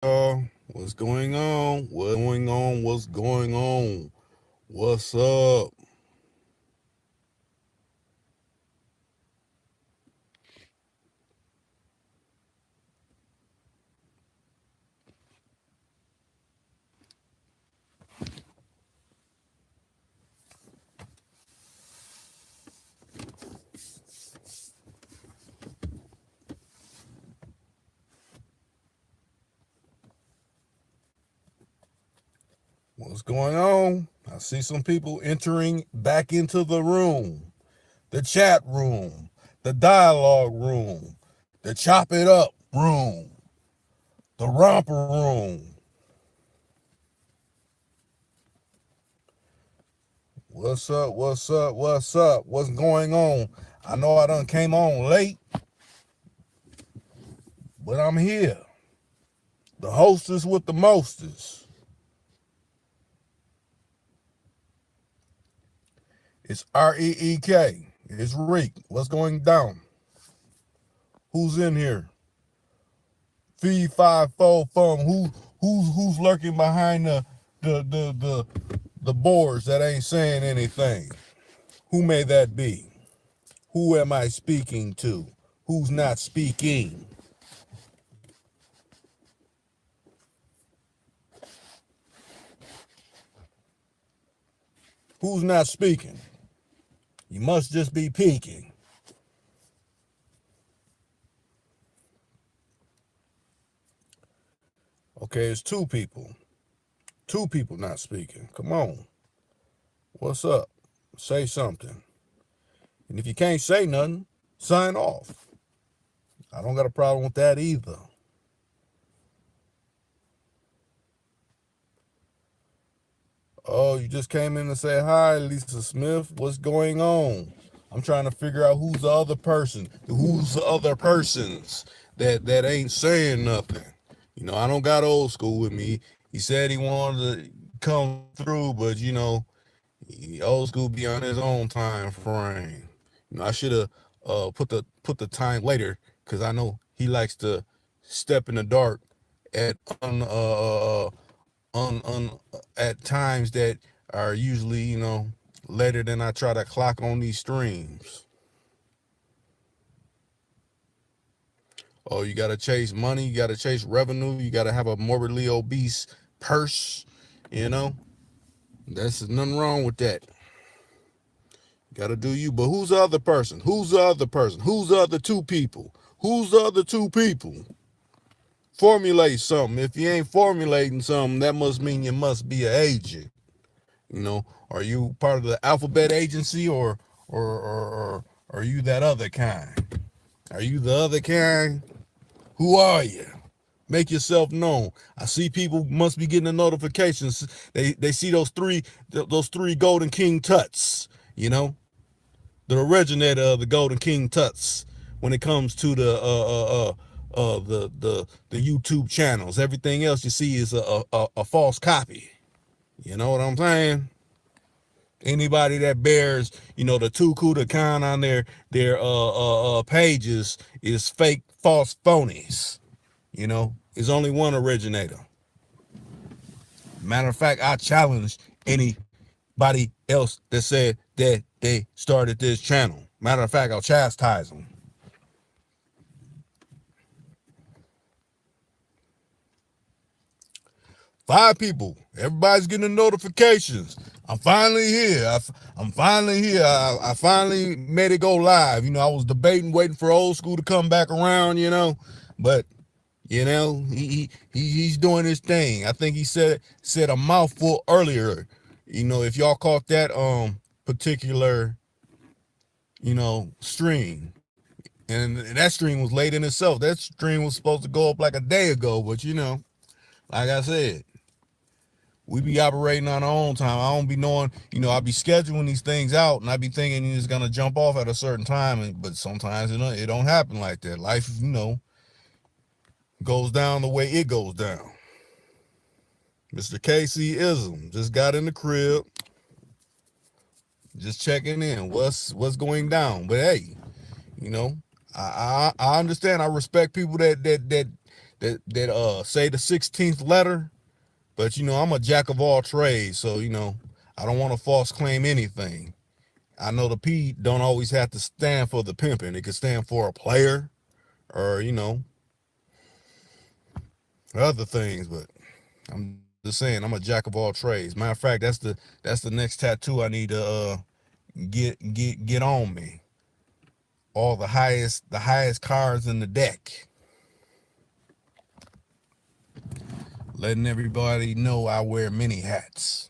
What's going on? What's going on? What's going on? What's up? What's going on? I see some people entering back into the room, the chat room, the dialogue room, the chop it up room, the romper room. What's up? What's up? What's up? What's going on? I know I done came on late, but I'm here. The hostess with the mostest. It's Reek. It's Reek. What's going down? Who's in here? Feed 5-4 fun. Who's lurking behind the boards that ain't saying anything? Who may that be? Who am I speaking to? Who's not speaking? Who's not speaking? You must just be peeking. Okay, it's two people. Two people not speaking. Come on. What's up? Say something. And if you can't say nothing, sign off. I don't got a problem with that either. Oh, you just came in to say hi, Lisa Smith. What's going on? I'm trying to figure out who's the other person. Who's the other persons that ain't saying nothing. I don't got old school with me. He said he wanted to come through, but old school be on his own time frame. I should have put the time later because I know he likes to step in the dark at on at times that are usually later than I try to clock on these streams. Oh, you gotta chase money, you gotta chase revenue, you gotta have a morbidly obese purse. You know, there's nothing wrong with that. Gotta do you. But who's the other person? Who's the other person? Who's the other two people? Who's the other two people? Formulate something. If you ain't formulating something, that must mean you must be an agent. Are you part of the alphabet agency or are you that other kind? Are you the other kind? Who are you? Make yourself known. I see people must be getting the notifications. They see those three Golden King Tuts, the originator of the Golden King Tuts when it comes to the YouTube channels. Everything else you see is a false copy. You know what I'm saying? Anybody that bears, the TooCool2Khan on their pages is fake, false, phonies. There's only one originator. Matter of fact, I challenge anybody else that said that they started this channel. Matter of fact, I'll chastise them. Five people. Everybody's getting the notifications. I'm finally here. I'm finally here. I finally made it go live. I was debating, waiting for old school to come back around, but he's doing his thing. I think he said a mouthful earlier. If y'all caught that particular stream, and that stream was late in itself. That stream was supposed to go up like a day ago, but like I said, we be operating on our own time. I don't be knowing, I be scheduling these things out, and I be thinking it's gonna jump off at a certain time, but sometimes it don't happen like that. Life, goes down the way it goes down. Mr. KC Ism just got in the crib, just checking in. What's going down? But hey, I understand. I respect people that that say the 16th letter, but I'm a jack of all trades, so I don't want to false claim anything. I know the P don't always have to stand for the pimping. It could stand for a player or other things, but I'm just saying I'm a jack of all trades. Matter of fact, that's the next tattoo I need to get on me. All the highest cards in the deck. Letting everybody know I wear many hats.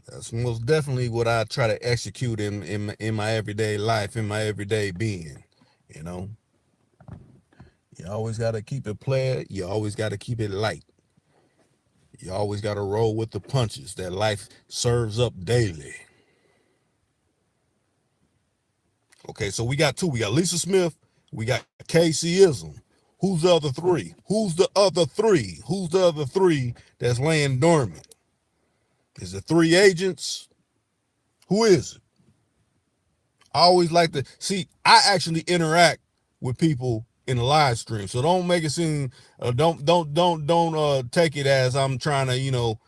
That's most definitely what I try to execute in my everyday life, in my everyday being. You always got to keep it player. You always got to keep it light. You always got to roll with the punches that life serves up daily. Okay, so we got two. We got Lisa Smith. We got Caseyism. Who's the other three? Who's the other three? Who's the other three that's laying dormant? Is it three agents? Who is it? I always like to see. I actually interact with people in the live stream, so don't make it seem. Don't take it as I'm trying to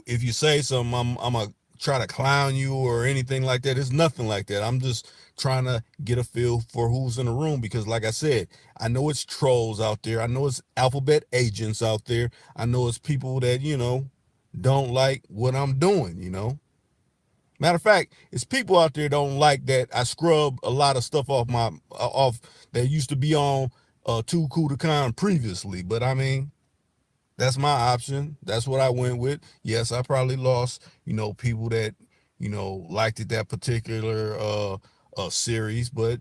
if you say something, I'm gonna try to clown you or anything like that. It's nothing like that. I'm just trying to get a feel for who's in the room, because like I said, I know it's trolls out there. I know it's alphabet agents out there. I know it's people that don't like what I'm doing. Matter of fact, it's people out there don't like that I scrub a lot of stuff off that used to be on TooCool2Khan previously. But I mean, that's my option. That's what I went with. Yes, I probably lost, people that, liked it, that particular series, but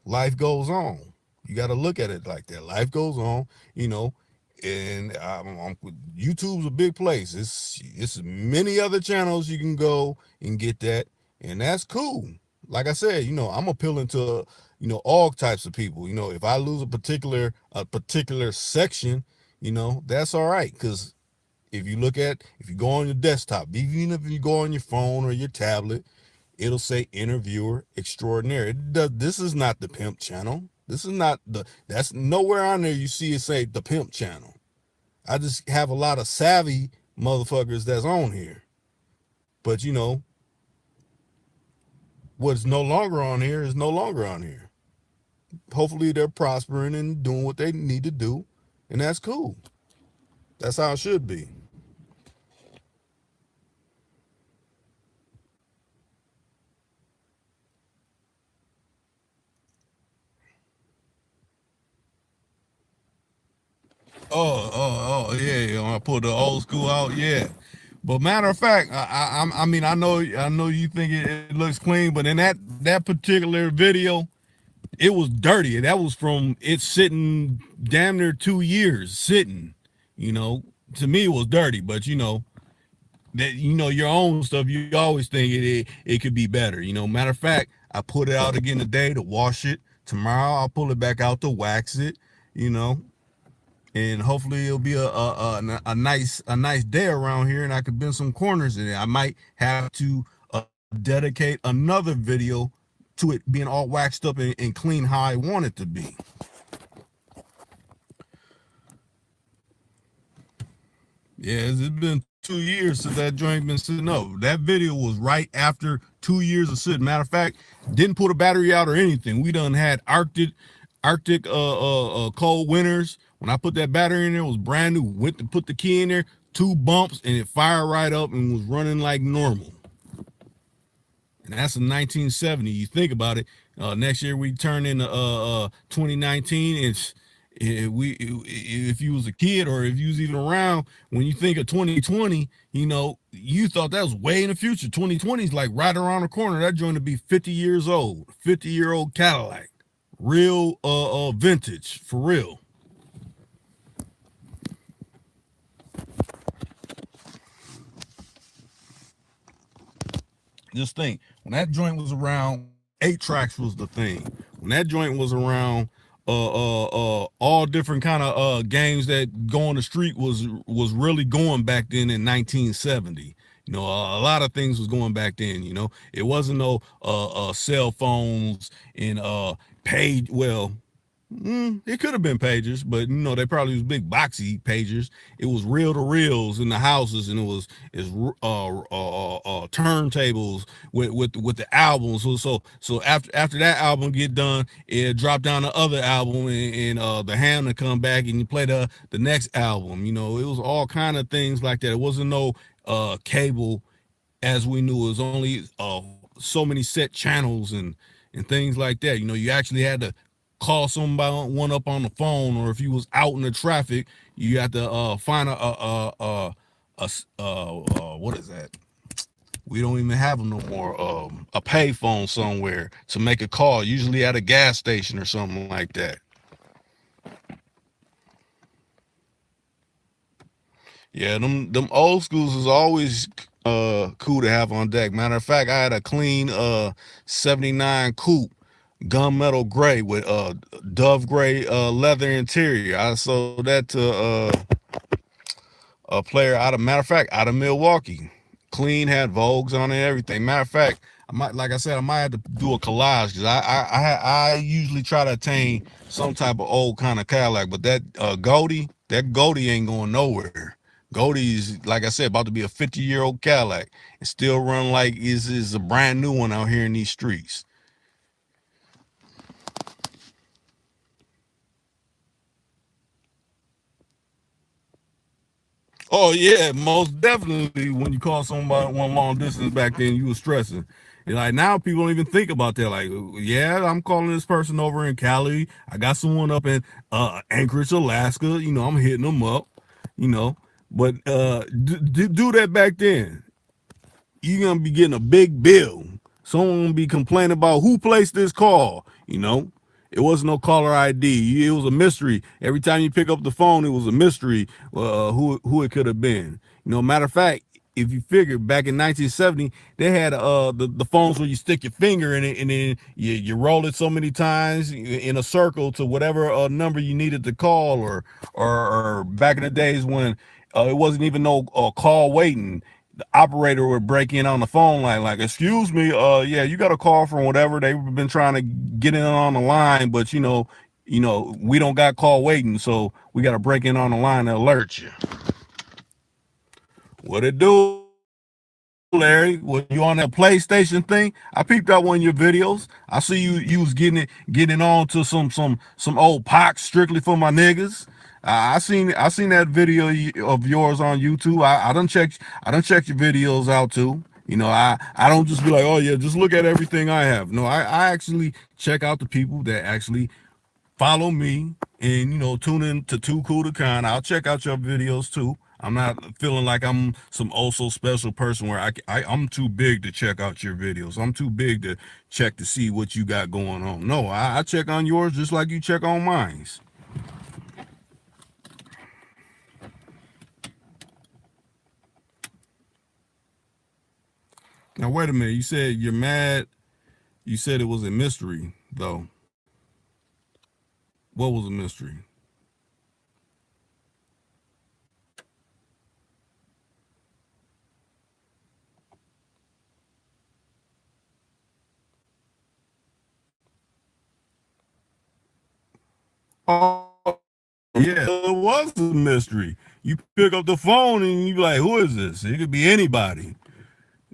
life goes on. You got to look at it like that. Life goes on, and YouTube's a big place. It's many other channels you can go and get that, and that's cool. Like I said, I'm appealing to all types of people. If I lose a particular section, that's all right, because if you go on your desktop, even if you go on your phone or your tablet, it'll say interviewer extraordinaire. This is not the pimp channel. This is not that's nowhere on there you see it say the pimp channel. I just have a lot of savvy motherfuckers that's on here. But what's no longer on here is no longer on here. Hopefully they're prospering and doing what they need to do, and that's cool. That's how it should be. Yeah. I put the old school out, yeah. But matter of fact, I mean, I know you think it looks clean, but in that particular video, it was dirty. That was from it sitting damn near 2 years sitting. To me, it was dirty, but that your own stuff, you always think it could be better. Matter of fact, I put it out again today to wash it. Tomorrow I'll pull it back out to wax it. And hopefully it'll be a nice day around here, and I could bend some corners in it. I might have to dedicate another video to it being all waxed up and clean how I want it to be. Yeah, it's been 2 years since that joint been sitting up. That video was right after 2 years of sitting. Matter of fact, didn't put a battery out or anything. We done had Arctic cold winters. When I put that battery in there, it was brand new. Went to put the key in there, 2 bumps, and it fired right up and was running like normal. And that's in 1970. You think about it. Next year we turn into 2019. If you was a kid or if you was even around when you think of 2020, you thought that was way in the future. 2020 is like right around the corner. That joint to be 50 years old, 50-year-old Cadillac, real vintage for real. Just think, when that joint was around, 8 tracks was the thing. When that joint was around, all different kind of games that go on the street was really going back then in 1970. You know, a lot of things was going back then. You know, it wasn't no cell phones and page. Well, it could have been pagers, but you know they probably was big boxy pagers. It was reel to reels in the houses, and it was turntables with the albums. So after that album get done, it dropped down the other album, and the ham to come back, and you play the next album. You know, it was all kind of things like that. It wasn't no cable as we knew. It was only so many set channels and things like that. You know, you actually had to call somebody one up on the phone, or if you was out in the traffic, you had to find what is that? We don't even have them no more. A pay phone somewhere to make a call, usually at a gas station or something like that. Yeah, them old schools is always cool to have on deck. Matter of fact, I had a clean 79 coupe gunmetal gray with dove gray leather interior. I sold that to a player out of matter of fact out of Milwaukee. Clean, had Vogues on it, everything. Matter of fact, I might, like I said, I might have to do a collage because I usually try to attain some type of old kind of Cadillac, but that Goldie ain't going nowhere. Goldie's, like I said, about to be a 50-year-old Cadillac and still run like is a brand new one out here in these streets. Oh yeah, most definitely. When you call somebody one long distance back then, you was stressing. And like now, people don't even think about that. Like, yeah, I'm calling this person over in Cali. I got someone up in Anchorage, Alaska. You know, I'm hitting them up. You know, but do that back then, you're gonna be getting a big bill. Someone gonna be complaining about who placed this call. You know, it wasn't no caller ID. It was a mystery. Every time you pick up the phone, it was a mystery who it could have been. You know, matter of fact, if you figure back in 1970, they had the phones where you stick your finger in it and then you roll it so many times in a circle to whatever number you needed to call, or back in the days when it wasn't even no call waiting. The operator would break in on the phone line like, excuse me, yeah, you got a call from whatever. They've been trying to get in on the line, but we don't got call waiting, so we got to break in on the line to alert you. What it do, Larry? Were you on that PlayStation thing? I peeped out one of your videos. I see you was getting on to some old Pac strictly for my niggas. I seen that video of yours on YouTube. I done checked your videos out too. You know, I don't just be like, oh yeah, just look at everything I have. No, I actually check out the people that actually follow me and tune in to TooCool2Khan. I'll check out your videos too. I'm not feeling like I'm some also special person where I'm too big to check out your videos. I'm too big to check to see what you got going on. No, I check on yours just like you check on mine. Now wait a minute. You said you're mad. You said it was a mystery though. What was a mystery? Oh yeah, it was a mystery. You pick up the phone and you be like, who is this? It could be anybody.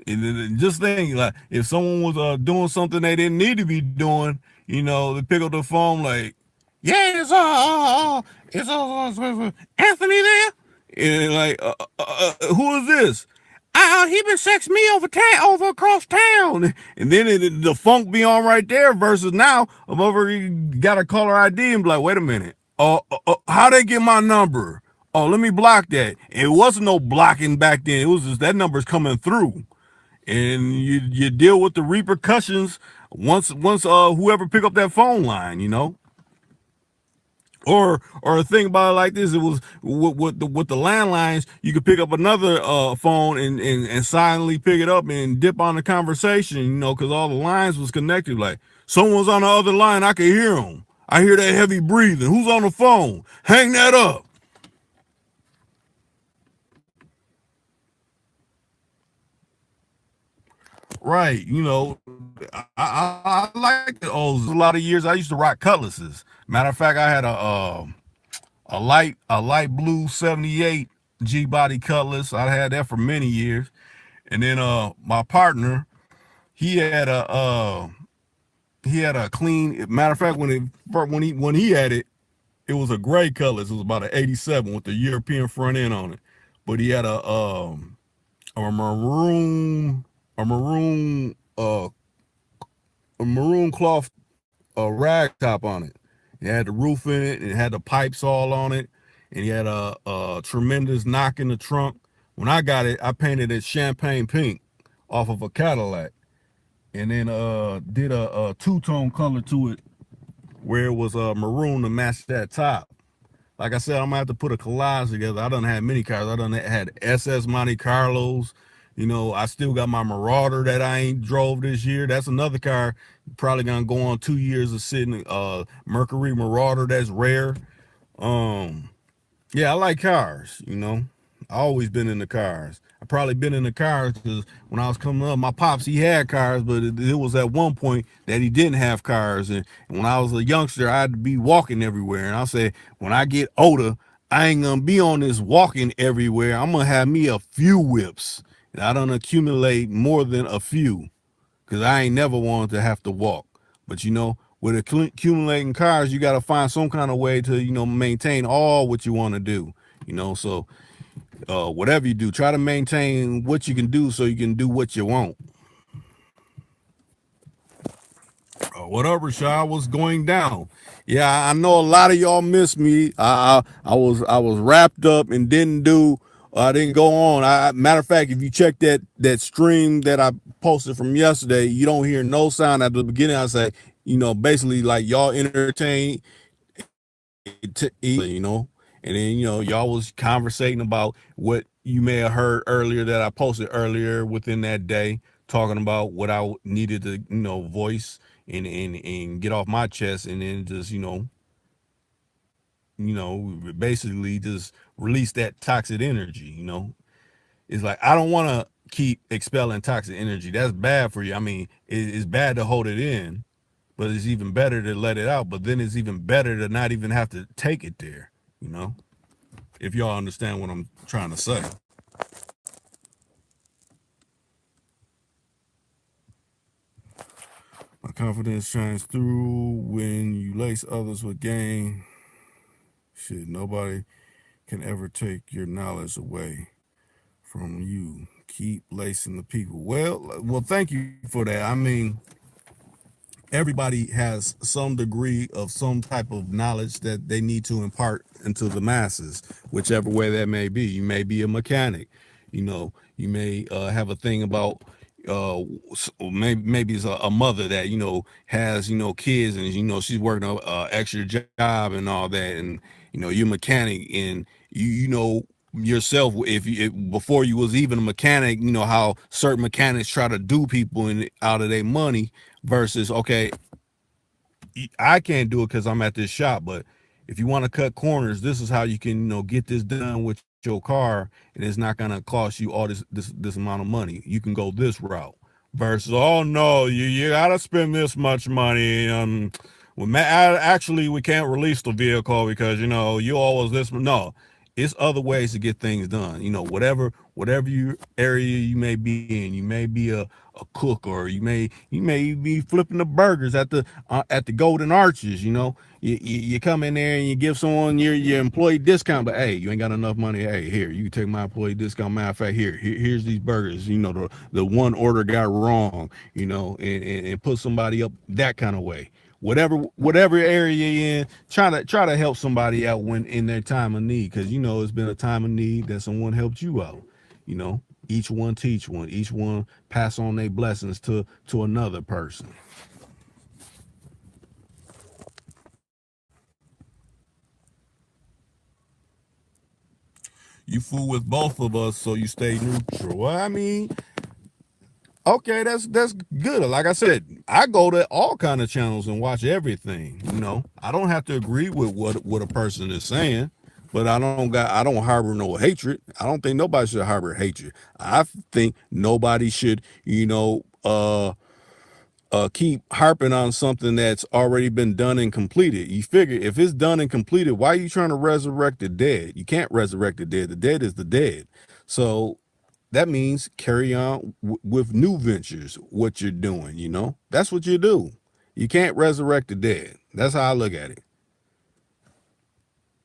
And just think, like, if someone was doing something they didn't need to be doing, they pick up the phone like, yeah, it's Anthony there, and like, who is this? He been sexing me over across town, and then the funk be on right there. Versus now, I'm over, got a caller ID and be like, wait a minute, how they get my number? Oh, let me block that. It wasn't no blocking back then. It was just that number's coming through, and you deal with the repercussions once whoever pick up that phone line, or a thing about it like this. It was with the landlines, you could pick up another phone and silently pick it up and dip on the conversation, because all the lines was connected. Like, someone's on the other line, I can hear them. I hear that heavy breathing. Who's on the phone? Hang that up. Right, I like the O's. A lot of years I used to rock Cutlasses. Matter of fact, I had a light blue '78 G body Cutlass. I had that for many years, and then my partner, he had a clean. Matter of fact, when he had it, it was a gray Cutlass. It was about an '87 with the European front end on it, but he had a maroon a maroon a maroon cloth rag top on it. It had the roof in it. It had the pipes all on it, and he had a tremendous knock in the trunk. When I got it, I painted it champagne pink off of a Cadillac, and then did a two-tone color to it where it was maroon to match that top. Like I said, I'm gonna have to put a collage together. I done had many cars. I done had SS Monte Carlos. I still got my Marauder that I ain't drove this year. That's another car probably gonna go on 2 years of sitting. Mercury Marauder, that's rare. Um, yeah, I like cars. I always been in the cars. I probably been in the cars because when I was coming up, my pops, he had cars, but it was at one point that he didn't have cars. And when I was a youngster, I had to be walking everywhere. And I said, when I get older, I ain't gonna be on this walking everywhere. I'm gonna have me a few whips. And I don't accumulate more than a few because I ain't never wanted to have to walk. But with accumulating cars, you got to find some kind of way to maintain all what you want to do. So whatever you do, try to maintain what you can do so you can do what you want. What up, Rashad? What's going down? Yeah, I know a lot of y'all miss me. I was wrapped up and didn't do. I didn't go on. Matter of fact, if you check that stream that I posted from yesterday, you don't hear no sound at the beginning. I say, basically like y'all entertain and then y'all was conversating about what you may have heard earlier that I posted earlier within that day, talking about what I needed to voice and get off my chest, and then just basically just release that toxic energy. It's like I don't want to keep expelling toxic energy. That's bad for you. I mean, it's bad to hold it in, but it's even better to let it out. But then it's even better to not even have to take it there, if y'all understand what I'm trying to say. My confidence shines through when you lace others with gain. Shit, nobody can ever take your knowledge away from you. Keep lacing the people. Well, thank you for that. I mean, everybody has some degree of some type of knowledge that they need to impart into the masses, whichever way that may be. You may be a mechanic, you may have a thing about maybe it's a mother that has kids, and she's working a extra job and all that, and you're a mechanic, and you know yourself, before you was even a mechanic, how certain mechanics try to do people and out of their money, versus, okay, I can't do it because I'm at this shop, but if you want to cut corners, this is how you can get this done with your car, and it's not going to cost you all this amount of money. You can go this route, versus, oh no, you got to spend this much money. Actually, we can't release the vehicle because you owe us this. No, it's other ways to get things done. Whatever you area you may be in, you may be a cook, or you may be flipping the burgers at the Golden Arches. You come in there and you give someone your employee discount, but hey, you ain't got enough money. Hey, here, you can take my employee discount. Matter of fact, here's these burgers. The one order got wrong. And put somebody up that kind of way. Whatever area you're in, try to help somebody out when in their time of need, because it's been a time of need that someone helped you out. Each one teach one, each one pass on their blessings to another person. You fool with both of us, so you stay neutral. Well, I mean, okay, that's good. Like I said, I go to all kind of channels and watch everything. I don't have to agree with what a person is saying, but I don't harbor no hatred. I don't think nobody should harbor hatred. I think nobody should, keep harping on something that's already been done and completed. You figure if it's done and completed, why are you trying to resurrect the dead? You can't resurrect the dead. The dead is the dead. So that means carry on with new ventures, what you're doing, that's what you do. You can't resurrect the dead. That's how I look at it.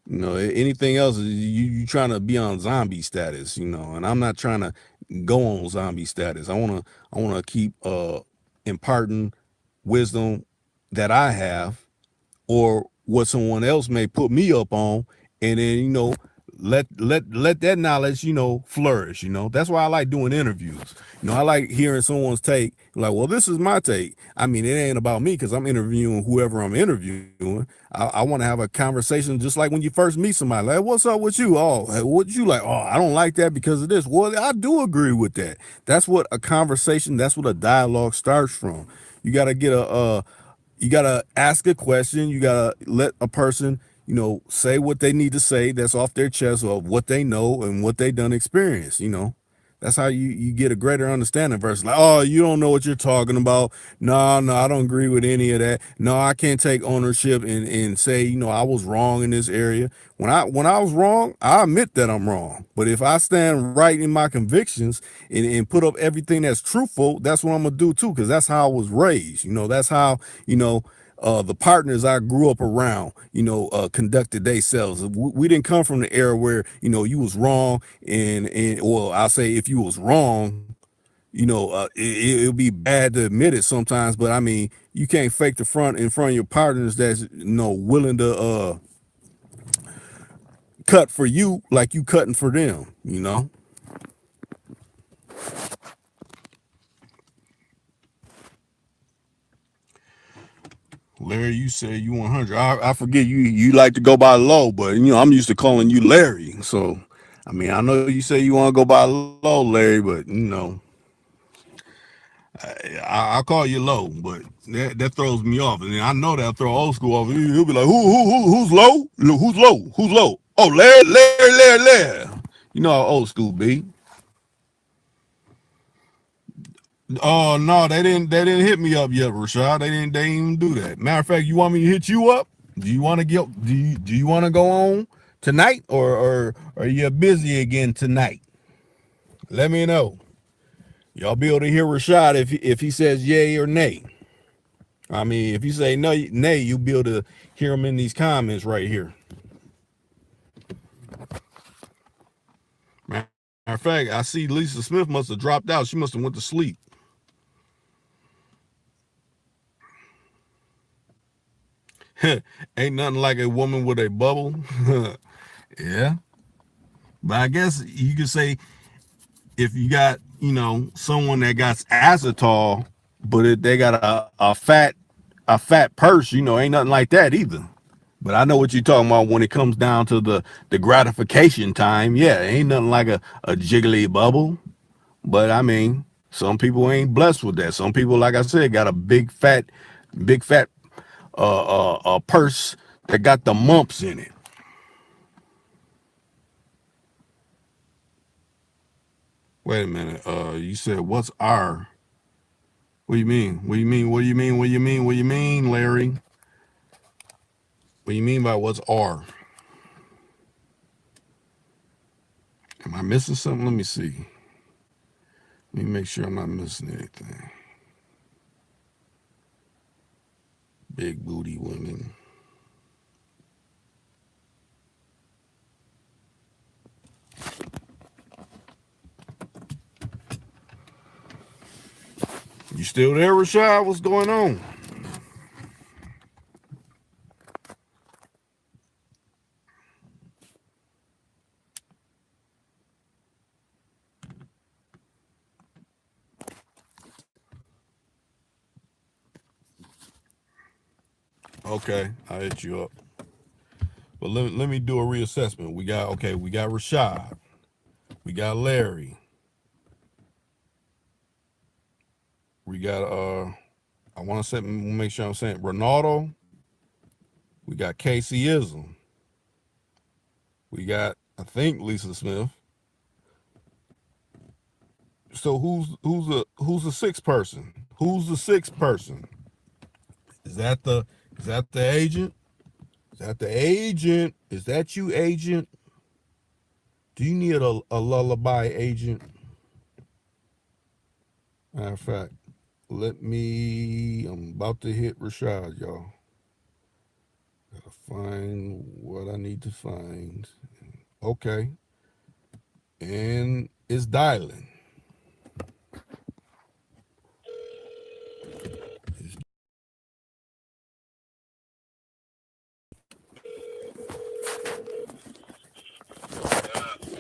Anything else is you trying to be on zombie status, and I'm not trying to go on zombie status. I want to keep imparting wisdom that I have or what someone else may put me up on, and then let that knowledge flourish. That's why I like doing interviews. I like hearing someone's take, like, well, this is my take. I mean, it ain't about me because I'm interviewing whoever I'm interviewing. I want to have a conversation just like when you first meet somebody, like, what's up with you? Oh, what you like? Oh, I don't like that because of this. Well, I do agree with that. That's what a conversation, that's what a dialogue starts from. You got to get you gotta ask a question. You gotta let a person, say what they need to say that's off their chest of what they know and what they done experience. That's how you get a greater understanding versus like, oh, you don't know what you're talking about. No, I don't agree with any of that. No, I can't take ownership and say, I was wrong in this area. When I was wrong, I admit that I'm wrong. But if I stand right in my convictions and put up everything that's truthful, that's what I'm gonna do too, because that's how I was raised. That's how, the partners I grew up around, conducted themselves. We didn't come from the era where, you was wrong and well, I'll say if you was wrong, it'll be bad to admit it sometimes, but I mean, you can't fake the front in front of your partners that's, willing to cut for you like you cutting for them. Larry, you said you 100. I forget you like to go by low, but I'm used to calling you Larry. So, I mean, I know you say you want to go by low, Larry, but I'll call you low, but that throws me off, and then I know that'll throw old school off. He'll be like, who's low? Who's low? Who's low? Oh, Larry. You know how old school be. Oh no, they didn't hit me up yet, Rashad. They didn't even do that. Matter of fact, you want me to hit you up? Do you want to get do you want to go on tonight, or are you busy again tonight? Let me know. Y'all be able to hear Rashad if he says yay or nay. I mean, if you say no, nay, you'll be able to hear him in these comments right here. Matter of fact, I see Lisa Smith must have dropped out. She must have went to sleep. Ain't nothing like a woman with a bubble. Yeah. But I guess you could say if you got, someone that got azatol, but they got a fat purse, ain't nothing like that either. But I know what you're talking about when it comes down to the gratification time. Yeah, ain't nothing like a jiggly bubble. But I mean, some people ain't blessed with that. Some people, like I said, got a big fat purse that got the mumps in it. Wait a minute. You said what's our? What do you mean? What do you mean? What do you mean? What do you mean? What do you mean, Larry? What do you mean by what's R? Am I missing something? Let me see. Let me make sure I'm not missing anything. Big booty women. You still there, Rashad? What's going on? Okay, I hit you up. But let me do a reassessment. We got Rashad. We got Larry. We got I want to make sure I'm saying Ronaldo. We got Caseyism. We got, I think, Lisa Smith. So who's the sixth person? Who's the sixth person? Is that the agent? Is that the agent? Is that you, agent? Do you need a lullaby, agent? Matter of fact, I'm about to hit Rashad, y'all. Gotta find what I need to find. Okay. And it's dialing.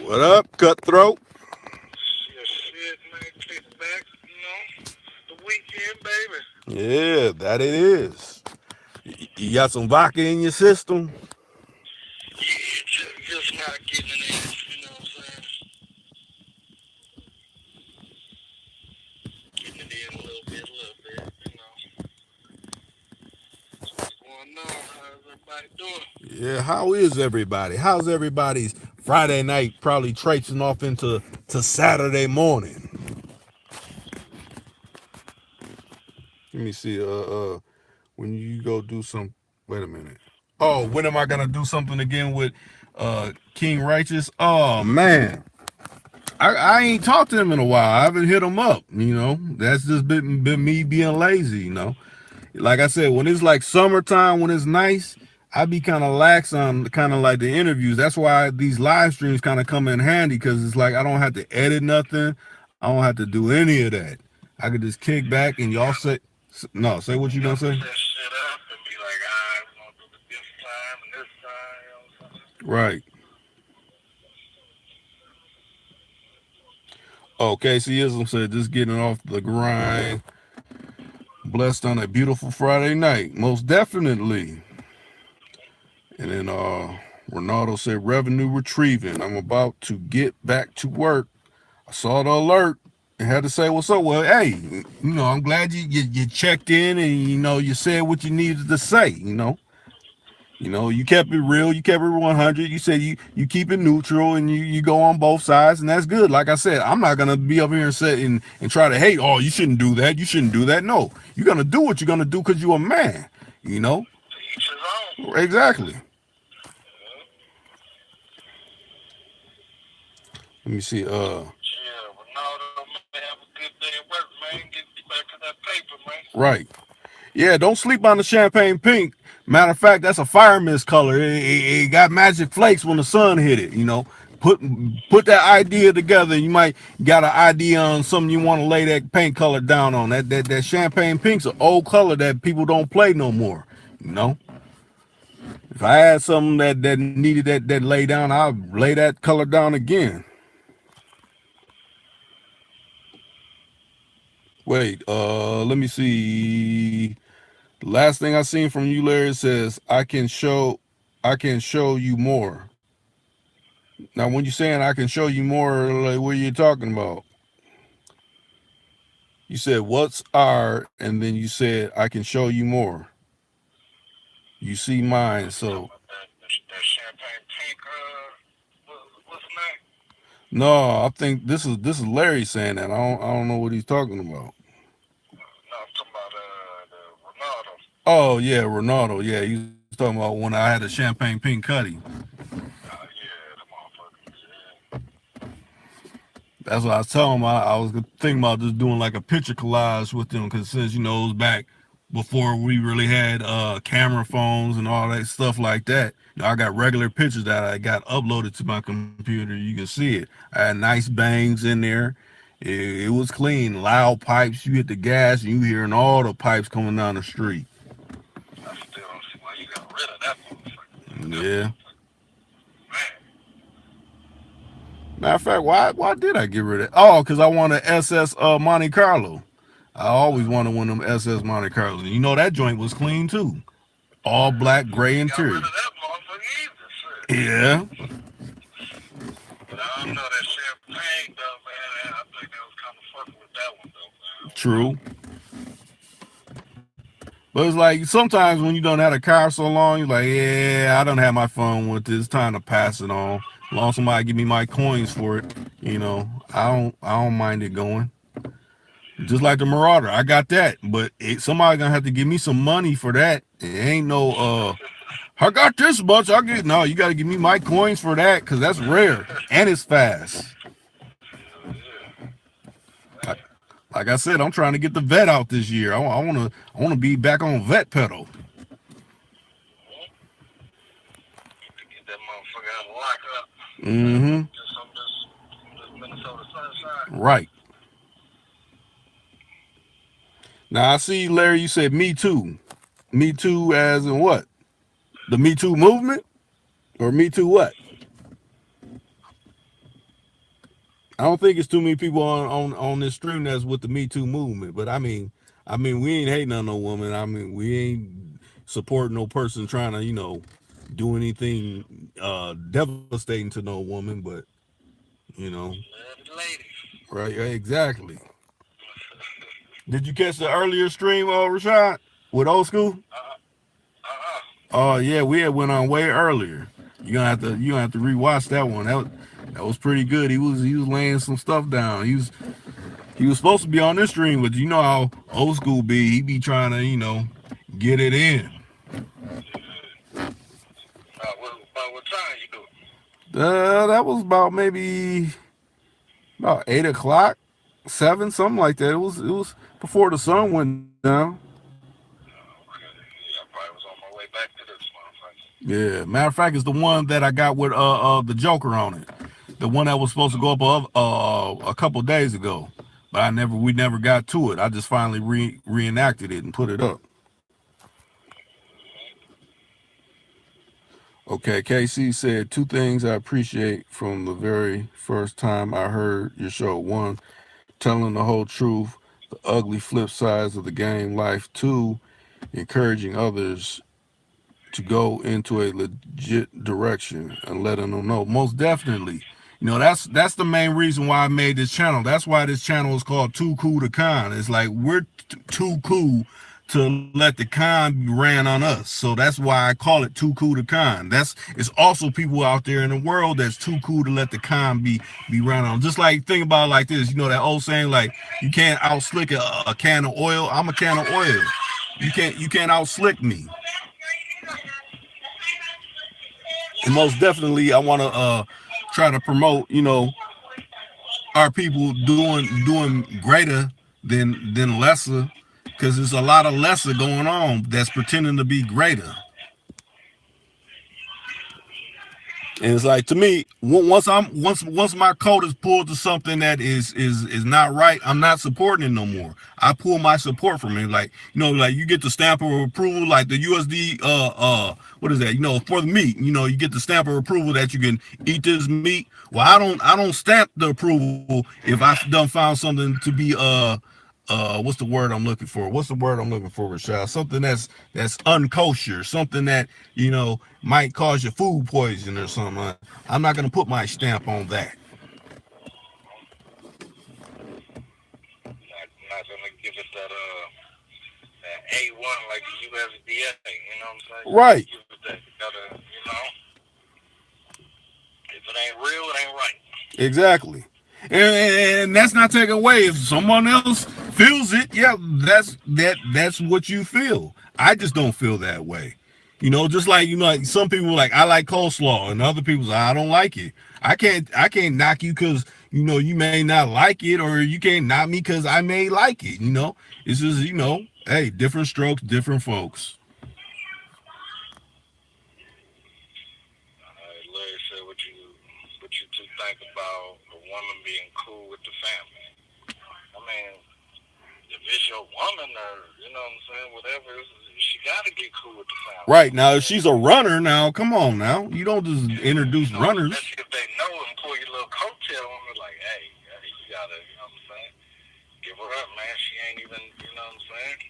What up, cutthroat? Shit, man, kick back, the weekend, baby. Yeah, that it is. You got some vodka in your system? Yeah, just not getting it in, what I'm saying? Getting it in a little bit, What's going on? How's everybody doing? Yeah, how is everybody? How's everybody's Friday night probably traipsing off into Saturday morning? Let me see. When you go do some, wait a minute. Oh, when am I gonna do something again with King Righteous? Oh man, I ain't talked to him in a while. I haven't hit him up. That's just been me being lazy. Like I said, when it's like summertime, when it's nice, I be kind of lax on kind of like the interviews. That's why these live streams kind of come in handy, because it's like I don't have to edit nothing. I don't have to do any of that. I could just kick back and y'all say no. Say what you gonna say. Set shit up and be like, we're gonna do it this time and this time, what I'm saying? Right. Okay, Ism said just getting off the grind. Blessed on a beautiful Friday night. Most definitely. And then Ronaldo said revenue retrieving. I'm about to get back to work. I saw the alert and had to say what's up. Well, hey, I'm glad you checked in and you said what you needed to say. You kept it real, you kept it 100. You said you keep it neutral and you go on both sides, and that's good. Like I said, I'm not gonna be up here and say and try to hate. Oh, you shouldn't do that. You shouldn't do that. No, you're gonna do what you're gonna do because you're a man. You know. To each his own. Exactly. Let me see. Yeah, Ronaldo, man, have a good day at work, man. Get back to that paper, man. Right. Yeah, don't sleep on the champagne pink. Matter of fact, that's a fire mist color. It got magic flakes when the sun hit it. Put that idea together. You might got an idea on something you want to lay that paint color down on. That champagne pink's an old color that people don't play no more. If I had something that needed that lay down, I'll lay that color down again. Wait, let me see. The last thing I seen from you, Larry, says I can show you more. Now, when you're saying I can show you more, like what are you talking about? You said what's R, and then you said I can show you more. You see mine, so That champagne pink, what's the name? no, I think this is Larry saying that. I don't know what he's talking about. No, I'm talking about the Ronaldo. Oh yeah, Ronaldo. Yeah, he's talking about when I had a champagne pink cutty. Yeah, the motherfuckers, yeah. That's what I was telling him. I was thinking about just doing like a picture collage with them, because since it was back before we really had camera phones and all that stuff like that. I got regular pictures that I got uploaded to my computer. You can see it. I had nice bangs in there. It was clean, loud pipes. You hit the gas and you hearing all the pipes coming down the street. I still don't see why you got rid of that motherfucker. Yeah. Man. Matter of fact, why did I get rid of it? Oh, because I wanted SS Monte Carlo. I always wanted one of them SS Monte Carlos. And that joint was clean too. All black, gray Got rid interior. of that motherfucker either, shit. Yeah. But I don't know that champagne though, man. I think they was kind of fucking with that one though, man. True. But it's like sometimes when you don't have a car so long, you're like, yeah, I don't have my phone with this. It's time to pass it on. As long as somebody give me my coins for it, I don't mind it going. Just like the Marauder, I got that, but somebody gonna have to give me some money for that. It ain't no I got this much. I get no. You got to give me my coins for that because that's rare and it's fast. Like, like I said, I'm trying to get the vet out this year. I wanna be back on vet pedal. Get that motherfucker out of lockup. Mm-hmm. Just some this Minnesota sunshine. Right. Now I see, Larry. You said Me Too. Me Too, as in what? The Me Too movement, or Me Too what? I don't think it's too many people on this stream that's with the Me Too movement. But I mean, we ain't hating on no woman. I mean, we ain't supporting no person trying to, do anything devastating to no woman. But you know, Love the ladies. right? Exactly. Did you catch the earlier stream, Rashad, with old school? Uh-uh. Oh yeah, we had went on way earlier. You gonna have to rewatch that one. That was pretty good. He was laying some stuff down. He was supposed to be on this stream, but you know how old school be. He be trying to get it in. What time you do? That was about maybe about 8 o'clock, 7, something like that. It was before the sun went down. Okay. Yeah, I probably was on my way back to this motherfucker. Yeah, matter of fact, it's the one that I got with the Joker on it. The one that was supposed to go up a couple days ago, but we never got to it. I just finally reenacted it and put it up. Okay, KC said 2 things I appreciate from the very first time I heard your show. One, telling the whole truth, the ugly flip sides of the game life. Two, encouraging others to go into a legit direction and letting them know. Most definitely. That's the main reason why I made this channel. That's why this channel is called TooCool2Khan. It's like we're too cool to let the con be ran on us. So that's why I call it TooCool2Khan. It's also people out there in the world that's too cool to let the con be ran on. Just like think about it like this. That old saying, like, you can't out slick a can of oil. I'm a can of oil. You can't out slick me. And most definitely I want to try to promote our people doing greater than lesser, because there's a lot of lesser going on that's pretending to be greater. And it's like, to me, once my coat is pulled to something that is not right, I'm not supporting it no more. I pull my support from it. Like, like you get the stamp of approval, like the USD what is that? For the meat, you get the stamp of approval that you can eat this meat. Well, I don't stamp the approval if I done found something to be what's the word I'm looking for? What's the word I'm looking for, Rashad? Something that's unkosher, something that might cause you food poison or something. I'm not gonna put my stamp on that. Not gonna give it that A1 like the USDA. You know what I'm saying? Right. You give it that. You gotta, if it ain't real, it ain't right. Exactly. And that's not taken away. If someone else feels it, yeah, that's what you feel. I just don't feel that way. Just like like some people like, I like coleslaw, and other people I don't like it. I can't knock you because you may not like it, or you can't knock me because I may like it. It's just hey, different strokes, different folks. Larry said, what you two think about a woman being cool with the family? I mean, if it's your woman, or you know what I'm saying, whatever, she gotta get cool with the family. Right. Now, if she's a runner, now come on, now you don't just introduce runners. Especially if they know and pull your little coattail on her, like, hey, you gotta, you know what I'm saying, give her up, man. She ain't even, you know what I'm saying,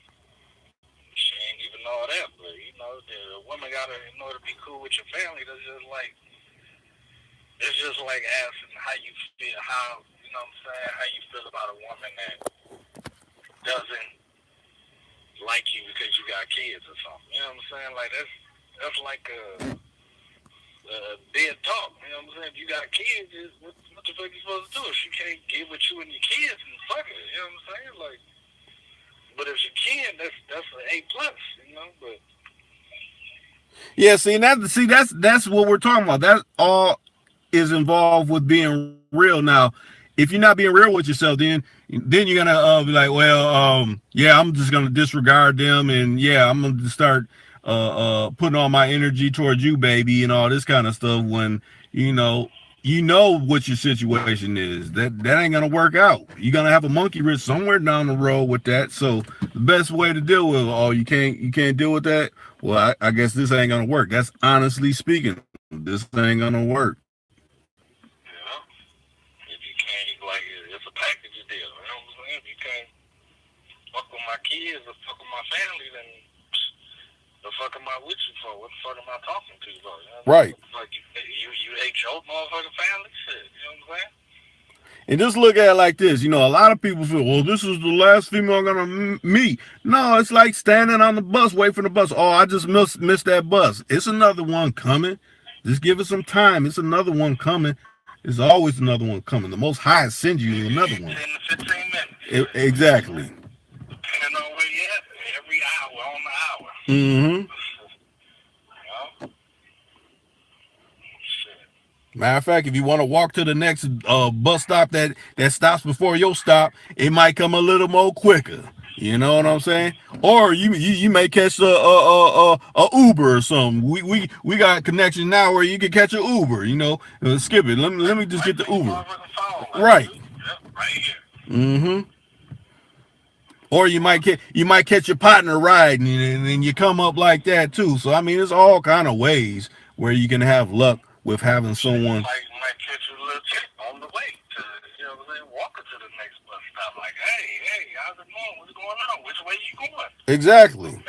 she ain't even all that. But the woman gotta, in order to be cool with your family, it's just like asking how you feel, how, you know what I'm saying, how you feel about a woman that doesn't like you because you got kids or something. You know what I'm saying? Like, that's like dead talk. You know what I'm saying? If you got kids, what the fuck you supposed to do? If she can't get with you and your kids, and fuck it. You know what I'm saying? Like, but if she can, that's an A+. You know, but Yeah, that's what we're talking about. That all is involved with being real. Now, if you're not being real with yourself, then you're gonna be like, well, yeah, I'm just gonna disregard them, and yeah, I'm gonna start putting all my energy towards you, baby, and all this kind of stuff. When you know what your situation is, that ain't gonna work out. You're gonna have a monkey wrench somewhere down the road with that. So the best way to deal with, oh, you can't deal with that. Well, I guess this ain't gonna work. That's honestly speaking, this ain't gonna work. you know, if you can't, like, it's a package deal. You know what I'm saying? If you can't fuck with my kids or fuck with my family, then the fuck am I with you for? What the fuck am I talking to you for? You know what I'm Right. saying? Like, you hate your motherfucking family? Shit, you know what I'm saying? And just look at it like this. A lot of people feel, well, this is the last female I'm gonna meet. No, it's like standing on the bus, waiting for the bus. Oh, I just missed that bus. It's another one coming. Just give it some time. It's another one coming. There's always another one coming. The Most High sends you another one. 10 to 15 minutes. Exactly. Depending on where you at, every hour on the hour. Mm-hmm. You know? Shit. Matter of fact, if you want to walk to the next bus stop that stops before your stop, it might come a little more quicker. You know what I'm saying? Or you may catch a Uber or something. We got connection now where you can catch an Uber. Skip it. Let me just get the Uber. Right. Yep, right here. Mm-hmm. Or you might catch your partner riding, and you come up like that too. So I mean, it's all kind of ways where you can have luck with having someone. Might catch a little chick on the way to, walking to the next bus stop. Like, hey, how's it going? What's going on? Which way you going? Exactly. Okay.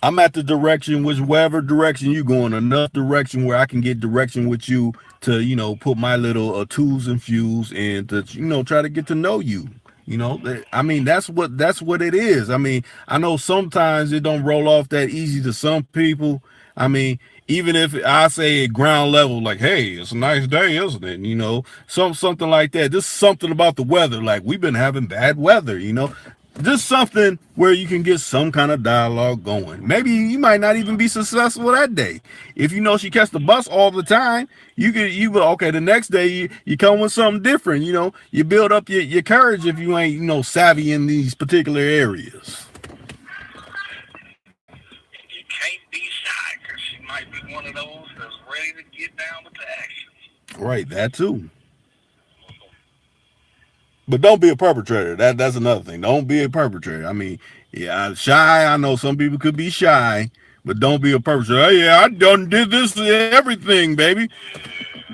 I'm at the direction, whichever direction you going, enough direction where I can get direction with you to, put my little tools and fuels and to, try to get to know you. I mean, that's what it is. I mean, I know sometimes it don't roll off that easy to some people. I mean, even if I say at ground level, like, hey, it's a nice day, isn't it? Something like that. Just something about the weather. Like, we've been having bad weather, just something where you can get some kind of dialogue going. Maybe you might not even be successful that day. If you know she catch the bus all the time, okay, the next day you come with something different. You build up your courage if you ain't savvy in these particular areas. And you can't be shy because she might be one of those that's ready to get down with the action. Right, that too. But don't be a perpetrator. That's another thing. Don't be a perpetrator. I mean, yeah, shy. I know some people could be shy, but don't be a perpetrator. Oh, yeah, I done did this everything, baby.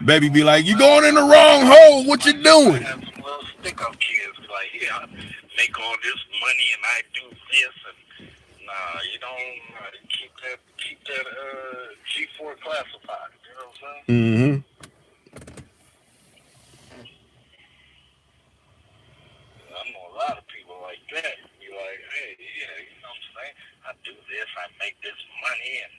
Baby be like, you going in the wrong hole. What you doing? Have some little stick-up kids be like, yeah, I make all this money and I do this and nah, you don't keep that G4 classified. You know what I'm saying? Mm-hmm. I know a lot of people like that. Be like, hey, yeah, you know what I'm saying? I do this, I make this money, and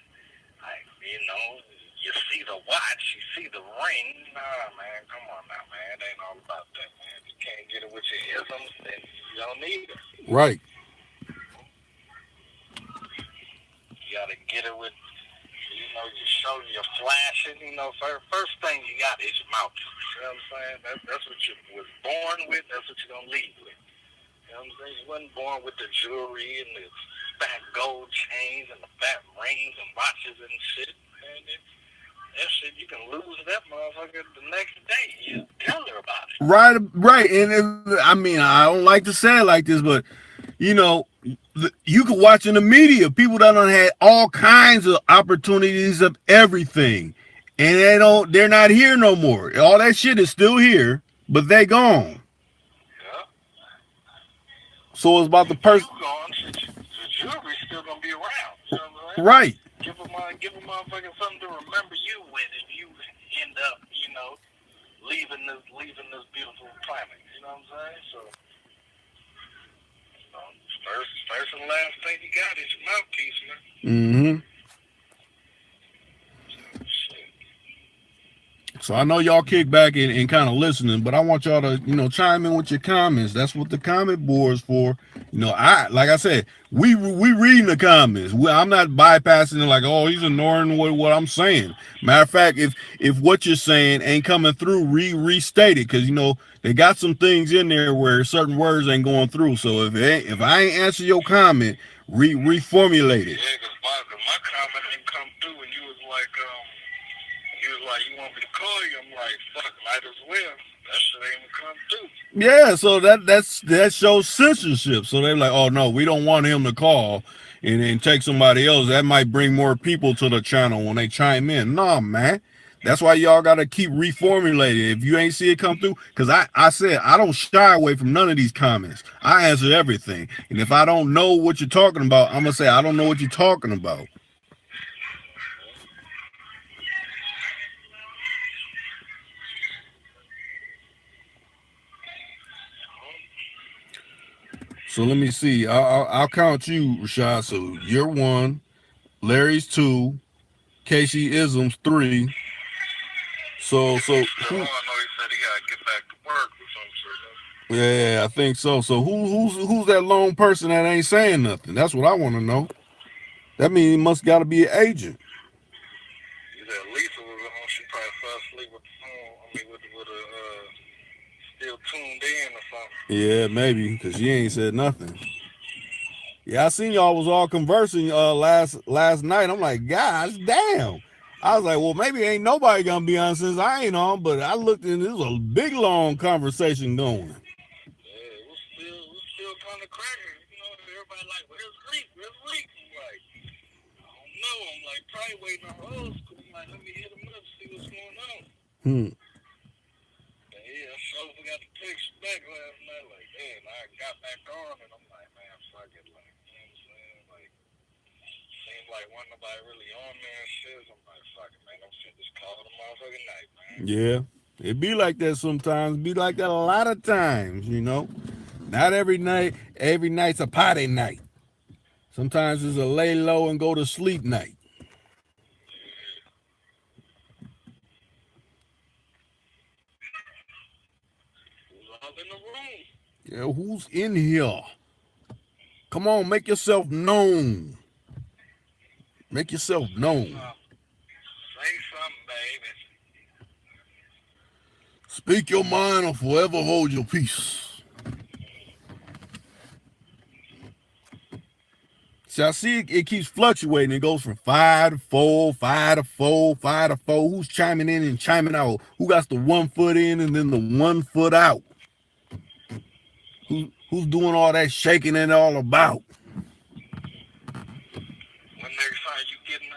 you see the watch, you see the ring. Nah, man, come on now, man. It ain't all about that, man. If you can't get it with your isms, then you don't need it. Right. You gotta get it with, you show your flashing. First thing you got is your mouth. You know what I'm saying? That's what you was born with. That's what you're gonna leave with. You know what I'm saying? You wasn't born with the jewelry and the fat gold chains and the fat rings and watches and shit. Man, that shit, you can lose that motherfucker the next day. You tell her about it. Right. And I mean, I don't like to say it like this, but you can watch in the media people that done had all kinds of opportunities of everything, and they're not here no more. All that shit is still here, but they gone. Yeah. So it's about the person. The jewelry's still gonna be around. You know what I'm saying? Right. Give a motherfucker something to remember you with if you end up, leaving this beautiful planet. You know what I'm saying? So, first and last thing you got is your mouthpiece, man. Mm-hmm. Shit. So I know y'all kick back and kind of listening, but I want y'all to, chime in with your comments. That's what the comment board is for. Like I said, we reading the comments. I'm not bypassing it like, oh, he's ignoring what I'm saying. Matter of fact, if what you're saying ain't coming through, restate it, because they got some things in there where certain words ain't going through. So if I ain't answer your comment, reformulate it. Yeah, because my comment didn't come through, and you was like, you want me to call you? I'm like, fuck, might as well. That shit ain't even come through. Yeah, so that shows censorship. So they're like, oh no, we don't want him to call and take somebody else. That might bring more people to the channel when they chime in. Nah, man. That's why y'all gotta keep reformulating. If you ain't see it come through, because I said I don't shy away from none of these comments. I answer everything. And if I don't know what you're talking about, I'm gonna say I don't know what you're talking about. So let me see. I'll count you, Rashad. So you're 1, Larry's 2, Casey Isms 3. So Still on, who? though, he said he gotta get back to work or some shit. Yeah, I think so. So who's that lone person that ain't saying nothing? That's what I want to know. That means he must got to be an agent. You said Lisa was on. She probably fell asleep with the phone. I mean, with a still tuned in or something. Yeah, maybe because she ain't said nothing. Yeah, I seen y'all was all conversing last night. I'm like, gosh, damn. I was like, well, maybe ain't nobody gonna be on since I ain't on. But I looked and there was a big long conversation going. Yeah, it was still kind of cracking. You know, everybody like, where's Reek? Where's Reek? I'm like, I don't know. I'm like, probably waiting on old school. I'm like, let me hit him up, see what's going on. Hmm. And yeah, so we got the text back last night. Like, man, I got back on, and I'm like, man, fuck it. Like, you know what I'm saying? Like, seems like wasn't nobody really on there and shit. So I'm like, fuck it, man. I'm finna just call it a motherfucking night, man. Yeah, it be like that sometimes. Be like that a lot of times. Not every night. Every night's a party night. Sometimes it's a lay low and go to sleep night. Who's all in the room? Yeah, who's in here? Come on, make yourself known. Make yourself known. Say something, baby. Speak your mind or forever hold your peace. See, I see it keeps fluctuating. It goes from 5 to 4, 5 to 4, 5 to 4. Who's chiming in and chiming out? Who got the 1 foot in and then the 1 foot out? Who's doing all that shaking and all about? When next time you getting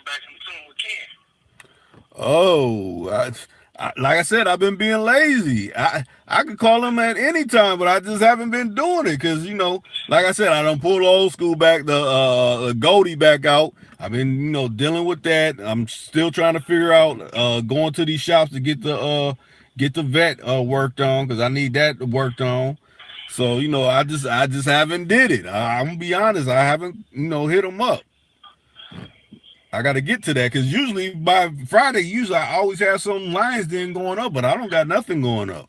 back in tune with Ken? Oh, like I said, I've been being lazy. I could call him at any time, but I just haven't been doing it because like I said, I done pulled old school back, the Goldie back out. I've been dealing with that. I'm still trying to figure out going to these shops to get the vet worked on because I need that worked on. So I just haven't did it. I'm gonna be honest, I haven't hit him up. I got to get to that because usually by Friday, usually I always have some lines then going up, but I don't got nothing going up.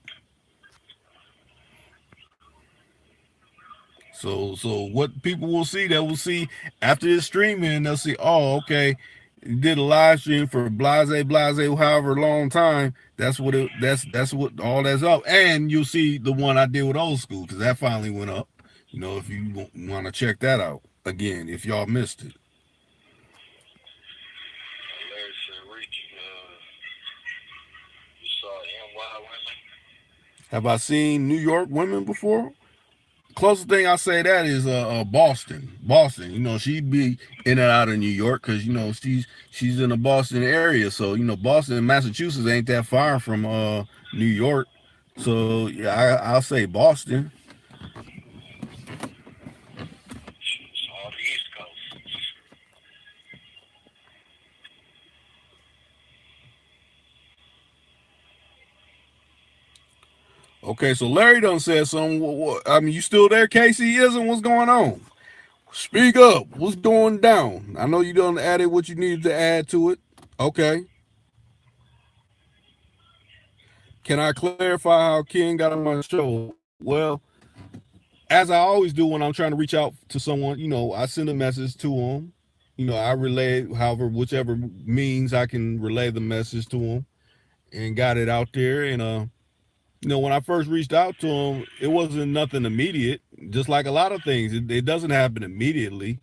So what people will see, they will see after this streaming, they'll see, oh, okay, you did a live stream for blase, however long time. That's what all that's up, and you'll see the one I did with old school because that finally went up. If you want to check that out again, if y'all missed it. Larry said, Reek, you saw NY women? Have I seen New York women before? Closest thing I say that is Boston. Boston, she'd be in and out of New York because she's in the Boston area. So Boston, Massachusetts ain't that far from New York. So yeah, I'll say Boston. It's all the East Coast. Okay, so Larry done said something. I mean, you still there, Casey? Isn't what's going on? Speak up. What's going down? I know you done added what you needed to add to it. Okay. Can I clarify how Ken got on my show? Well, as I always do when I'm trying to reach out to someone, I send a message to them. I relay, however, whichever means I can relay the message to them, and got it out there. And when I first reached out to him, it wasn't nothing immediate. Just like a lot of things, it doesn't happen immediately.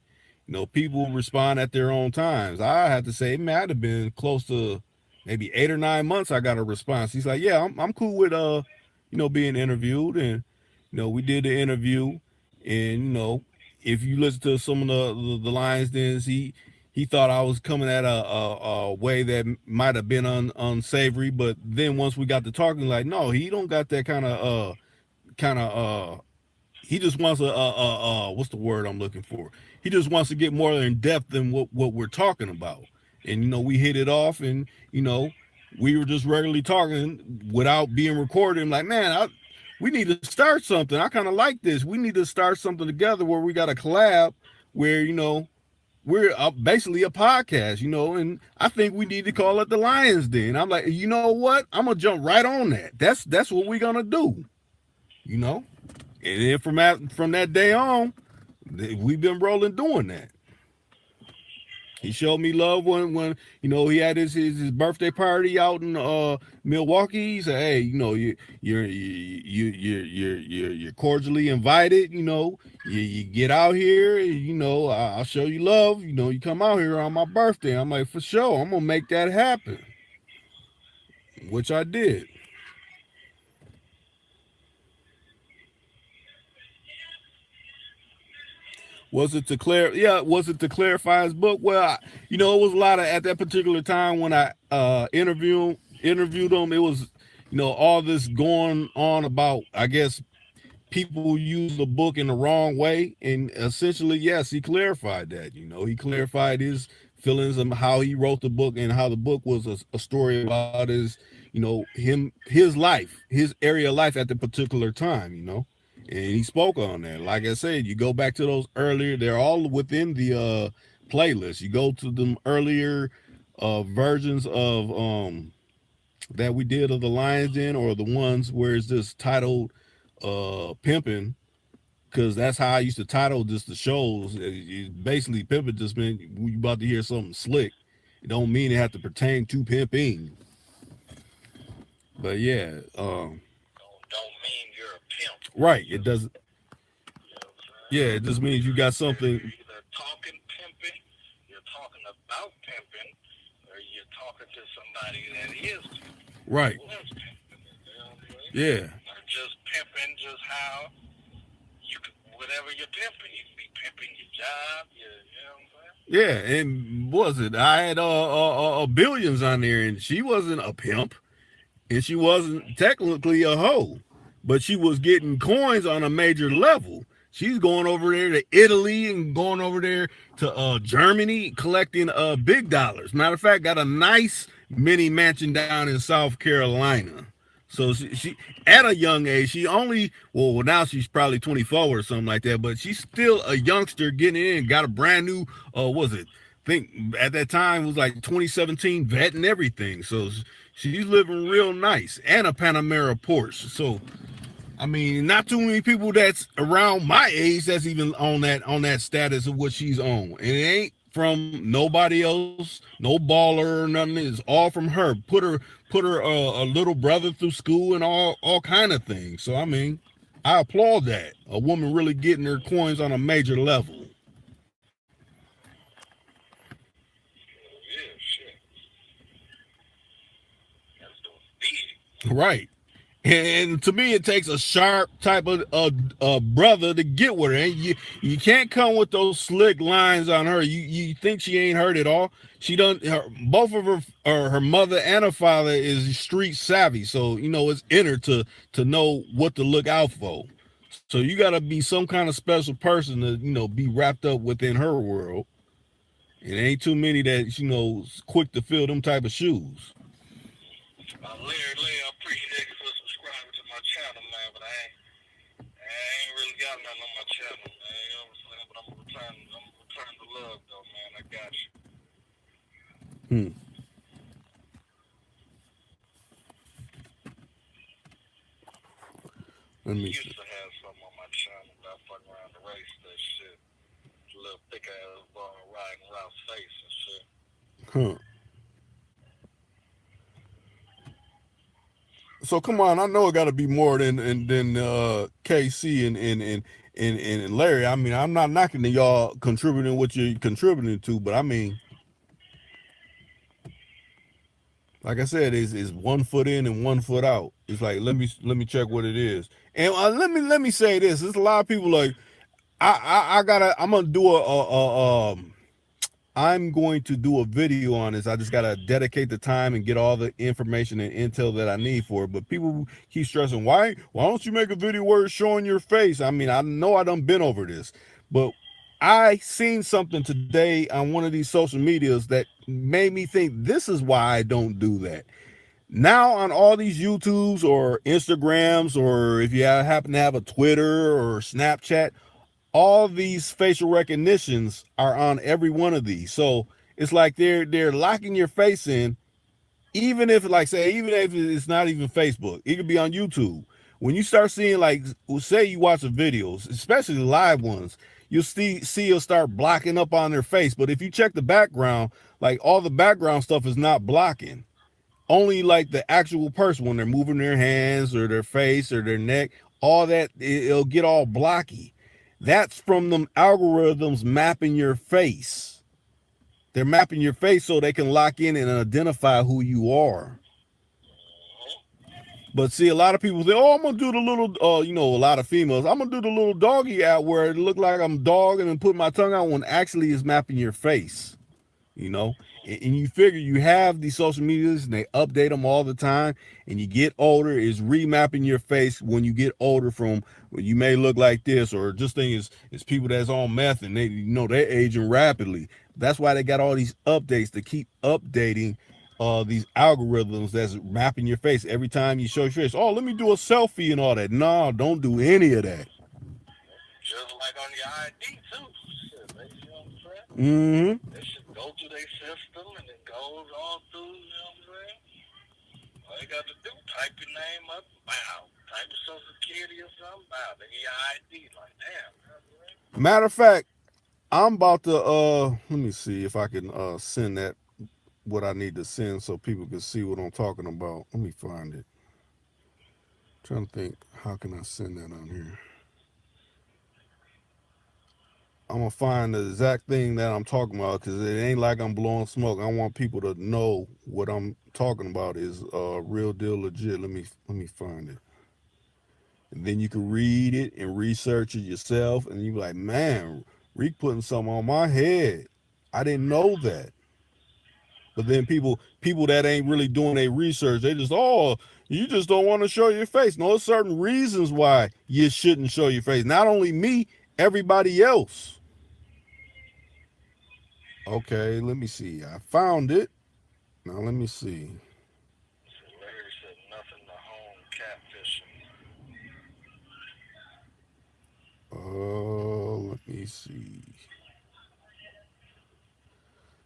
People respond at their own times. I had to say it might have been close to maybe 8 or 9 months. I got a response. He's like, "Yeah, I'm cool with being interviewed," and we did the interview, and if you listen to some of the lines, then he thought I was coming at a way that might have been unsavory, but then once we got to talking, like, no, he don't got that kind of he just wants what's the word I'm looking for? He just wants to get more in depth than what we're talking about. And we hit it off, and we were just regularly talking without being recorded. I'm like, man, we need to start something. I kind of like this. We need to start something together where we got a collab where we're basically a podcast, and I think we need to call it the Lions Den. I'm like, you know what? I'm gonna jump right on that. That's what we're gonna do, you know. And then from that day on, we've been rolling doing that. He showed me love when he had his birthday party out in Milwaukee. He said, "Hey, you're cordially invited. You get out here. I'll show you love. You come out here on my birthday." I'm like, "For sure, I'm gonna make that happen," which I did. Was it to clear? Yeah, was it to clarify his book? Well, it was a lot of at that particular time when I interviewed him. It was, all this going on about, I guess, people use the book in the wrong way, and essentially, yes, he clarified that. He clarified his feelings and how he wrote the book, and how the book was a story about his life, his area of life at the particular time. And he spoke on that. Like I said, you go back to those earlier; they're all within the playlist. You go to them earlier versions of that we did of the Lions Den, or the ones where it's just titled pimping, because that's how I used to title just the shows. Basically, pimping just meant you about to hear something slick. It don't mean it have to pertain to pimping. But yeah, Don't mean you're a pimp. right. It doesn't. You know what I'm Yeah, saying? it just means you got You're something. either talking pimping, you're talking about pimping, or you're talking to somebody that is pimping, Right. was pimping. You know what I'm saying? Yeah. Not just pimping, just how you can, whatever you're pimping. You can be pimping your job, you know what I'm saying? Yeah, and was it? I had billions on there, and she wasn't a pimp, and she wasn't technically a hoe, but she was getting coins on a major level. She's going over there to Italy and going over there to Germany collecting big dollars. Matter of fact, got a nice mini mansion down in South Carolina. So she at a young age, she only, well, now she's probably 24 or something like that, but she's still a youngster getting in. Got a brand new, was it? Think at that time it was like 2017 vet and everything. So she's living real nice, and a Panamera Porsche. So I mean, not too many people that's around my age that's even on that status of what she's on. And it ain't from nobody else, no baller or nothing. It's all from her. Put her a little brother through school and all kind of things. So I mean, I applaud that. A woman really getting her coins on a major level. Yeah, shit. That's doing big. Right. And to me, it takes a sharp type of brother to get with her. And you can't come with those slick lines on her. You think she ain't heard it all? She done both of her mother and her father is street savvy, so it's in her to know what to look out for. So you got to be some kind of special person to be wrapped up within her world. And there ain't too many that quick to fill them type of shoes. Larry, I appreciate you for subscribing to my channel, man, but I ain't really got nothing on my channel, man. You know what I'm saying? But I'm gonna return Hmm. Let me see. Used to have something on my channel about fucking around the race, that shit. Little thick ass bone riding Ralph's face and shit. Huh. So come on, I know it got to be more than KC and Larry. I mean, I'm not knocking that y'all contributing what you're contributing to, but I mean, like I said, is 1 foot in and 1 foot out. It's like let me check what it is, and let me say this. There's a lot of people like I'm gonna do I'm going to do a video on this. I just gotta dedicate the time and get all the information and intel that I need for it. But people keep stressing, why don't you make a video where it's showing your face? I mean, I know I done been over this, but I seen something today on one of these social medias that made me think this is why I don't do that. Now on all these YouTubes or Instagrams, or if you happen to have a Twitter or Snapchat, all these facial recognitions are on every one of these. So it's like they're locking your face in, even if like say even if it's not even Facebook, it could be on YouTube. When you start seeing like say you watch the videos, especially the live ones, you'll see you'll start blocking up on their face. But if you check the background, like all the background stuff is not blocking, only like the actual person when they're moving their hands or their face or their neck, all that it'll get all blocky. That's from them algorithms mapping your face. They're mapping your face so they can lock in and identify who you are. But see, a lot of people say, "Oh, I'm gonna do the little," a lot of females. I'm gonna do the little doggy out where it look like I'm dogging and put my tongue out when actually is mapping your face. you know and you figure you have these social medias and they update them all the time, and you get older, is remapping your face when you get older from when you may look like this, or just thing is people that's on meth and they're aging rapidly. That's why they got all these updates to keep updating these algorithms that's mapping your face every time you show your face. Oh, let me do a selfie and all that. No, don't do any of that. Just like on your ID too. Shit, you know what I'm saying? Mm-hmm. They should go through their system and it goes all through, you know what I'm saying? All you got to do, type your name up, wow. Type your social security or something, wow. They get your ID, like damn. You know what I'm saying? Matter of fact, I'm about to let me see if I can send that what I need to send so people can see what I'm talking about. Let me find it. I'm trying to think, how can I send that on here? I'm gonna find the exact thing that I'm talking about because it ain't like I'm blowing smoke. I want people to know what I'm talking about is real deal legit. Let me find it. And then you can read it and research it yourself, and you be like, man, Reek putting something on my head. I didn't know that. But then people that ain't really doing their research, they just you just don't want to show your face. No, there's certain reasons why you shouldn't show your face. Not only me, everybody else. Okay, let me see. I found it. Now let me see. So Larry said nothing to home catfishing. Let me see.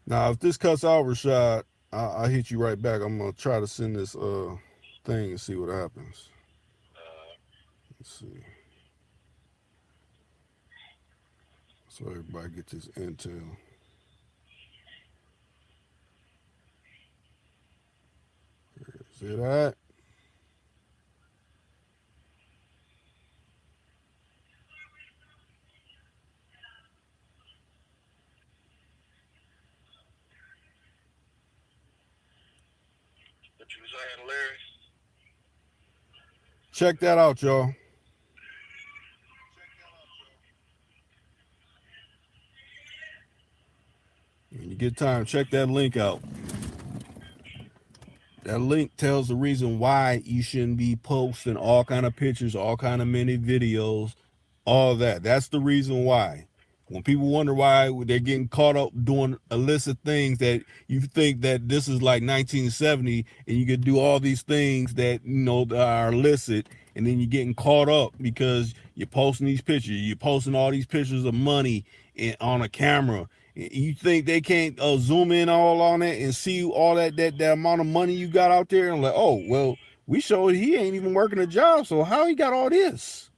Now if this cuts out, Rashad, I'll hit you right back. I'm gonna try to send this thing and see what happens. Let's see. So everybody get this intel. See that? What you saying, Larry? Check that out, y'all. When you get time, check that link out. That link tells the reason why you shouldn't be posting all kind of pictures, all kind of mini videos, all that. That's the reason why. When people wonder why they're getting caught up doing illicit things, that you think that this is like 1970 and you could do all these things that that are illicit, and then you're getting caught up because you're posting these pictures, you're posting all these pictures of money on a camera, You think they can't zoom in all on it and see all that amount of money you got out there, and like, oh well, we showed he ain't even working a job, so how he got all this?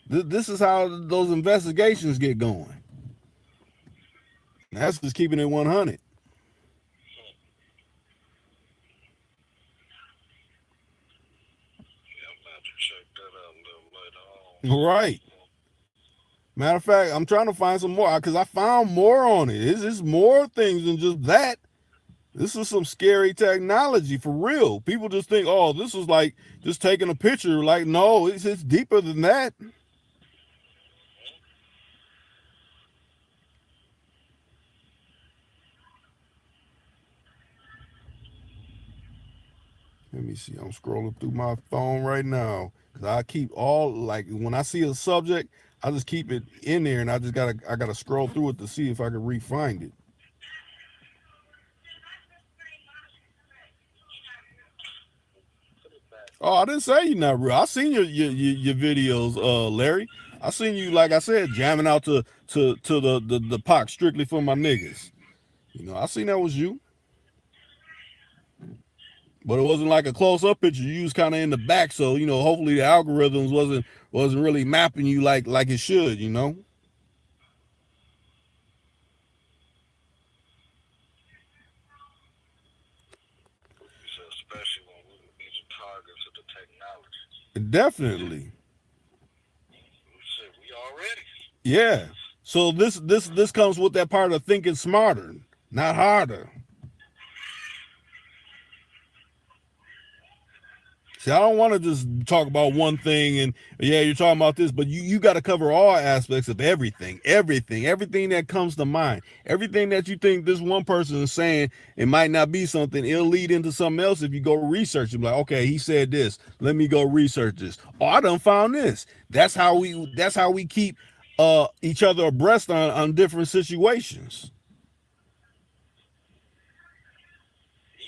This is how those investigations get going. That's just keeping it 100. Yeah, I'm about to check that out a little later on. Right. Matter of fact, I'm trying to find some more because I found more on it. It's more things than just that. This is some scary technology for real. People just think, oh, this is like just taking a picture. Like, no, it's deeper than that. Let me see. I'm scrolling through my phone right now because I keep all like when I see a subject, I just keep it in there, and I gotta scroll through it to see if I can re-find it. Put it back. Oh, I didn't say you not real. I seen your videos, Larry. I seen you, like I said, jamming out to the Pac strictly for my niggas. I seen that was you, but it wasn't like a close up picture. You was kind of in the back, so hopefully the algorithms wasn't really mapping you like it should. You said especially when we would be the targets of the technology. Definitely, We said we already. yeah. So this comes with that part of thinking smarter, not harder. See, I don't want to just talk about one thing and yeah, you're talking about this, but you got to cover all aspects of everything that comes to mind, everything that you think this one person is saying. It might not be something. It'll lead into something else if you go research it. Like, okay, he said this. Let me go research this. Oh, I done found this. That's how we keep each other abreast on different situations.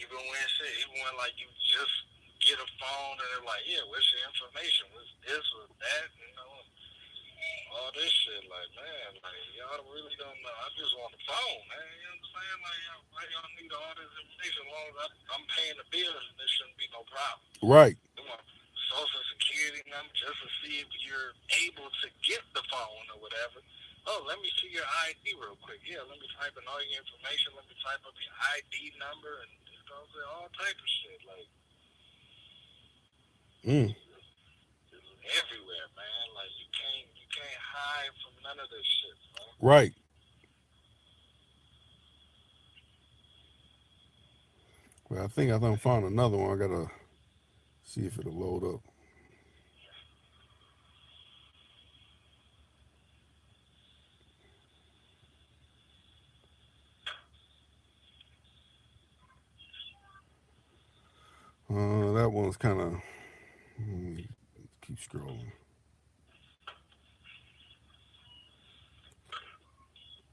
Even when like you just get a phone and they're like, yeah, what's your information? What's this or that? All this shit. Like, man, like y'all really don't know. I just want the phone, man. You know what I'm saying? Like, why y'all need all this information? As long as I'm paying the bills, there shouldn't be no problem. Right. You want social security number just to see if you're able to get the phone or whatever. Oh, let me see your ID real quick. Yeah, let me type in all your information. Let me type up your ID number and all type of shit. Like, Mm. it's everywhere, man. Like you can't hide from none of this shit, bro. Right. Well, I think I done found another one. I gotta see if it'll load up. That one's kind of. Let me keep scrolling.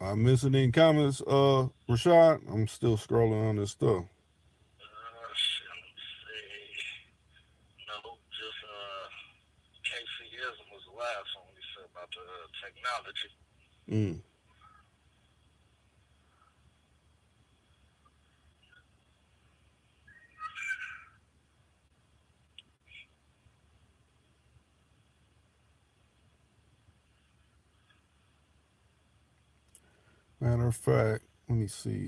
I'm missing any comments, Rashad. I'm still scrolling on this stuff. Shit, let me see. No, just KCism was the last one we said about the technology. Mm. Matter of fact, let me see.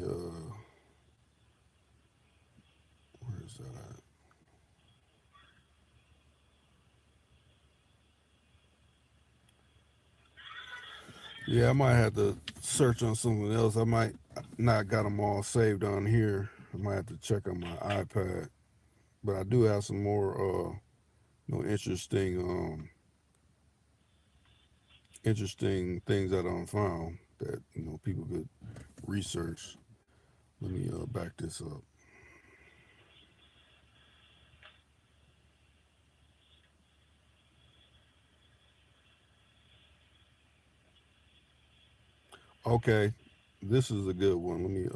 Where's that at? Yeah, I might have to search on something else. I might not got them all saved on here. I might have to check on my iPad. But I do have some more, interesting things that I found that people could research. Let me back this up. Okay, this is a good one. Let me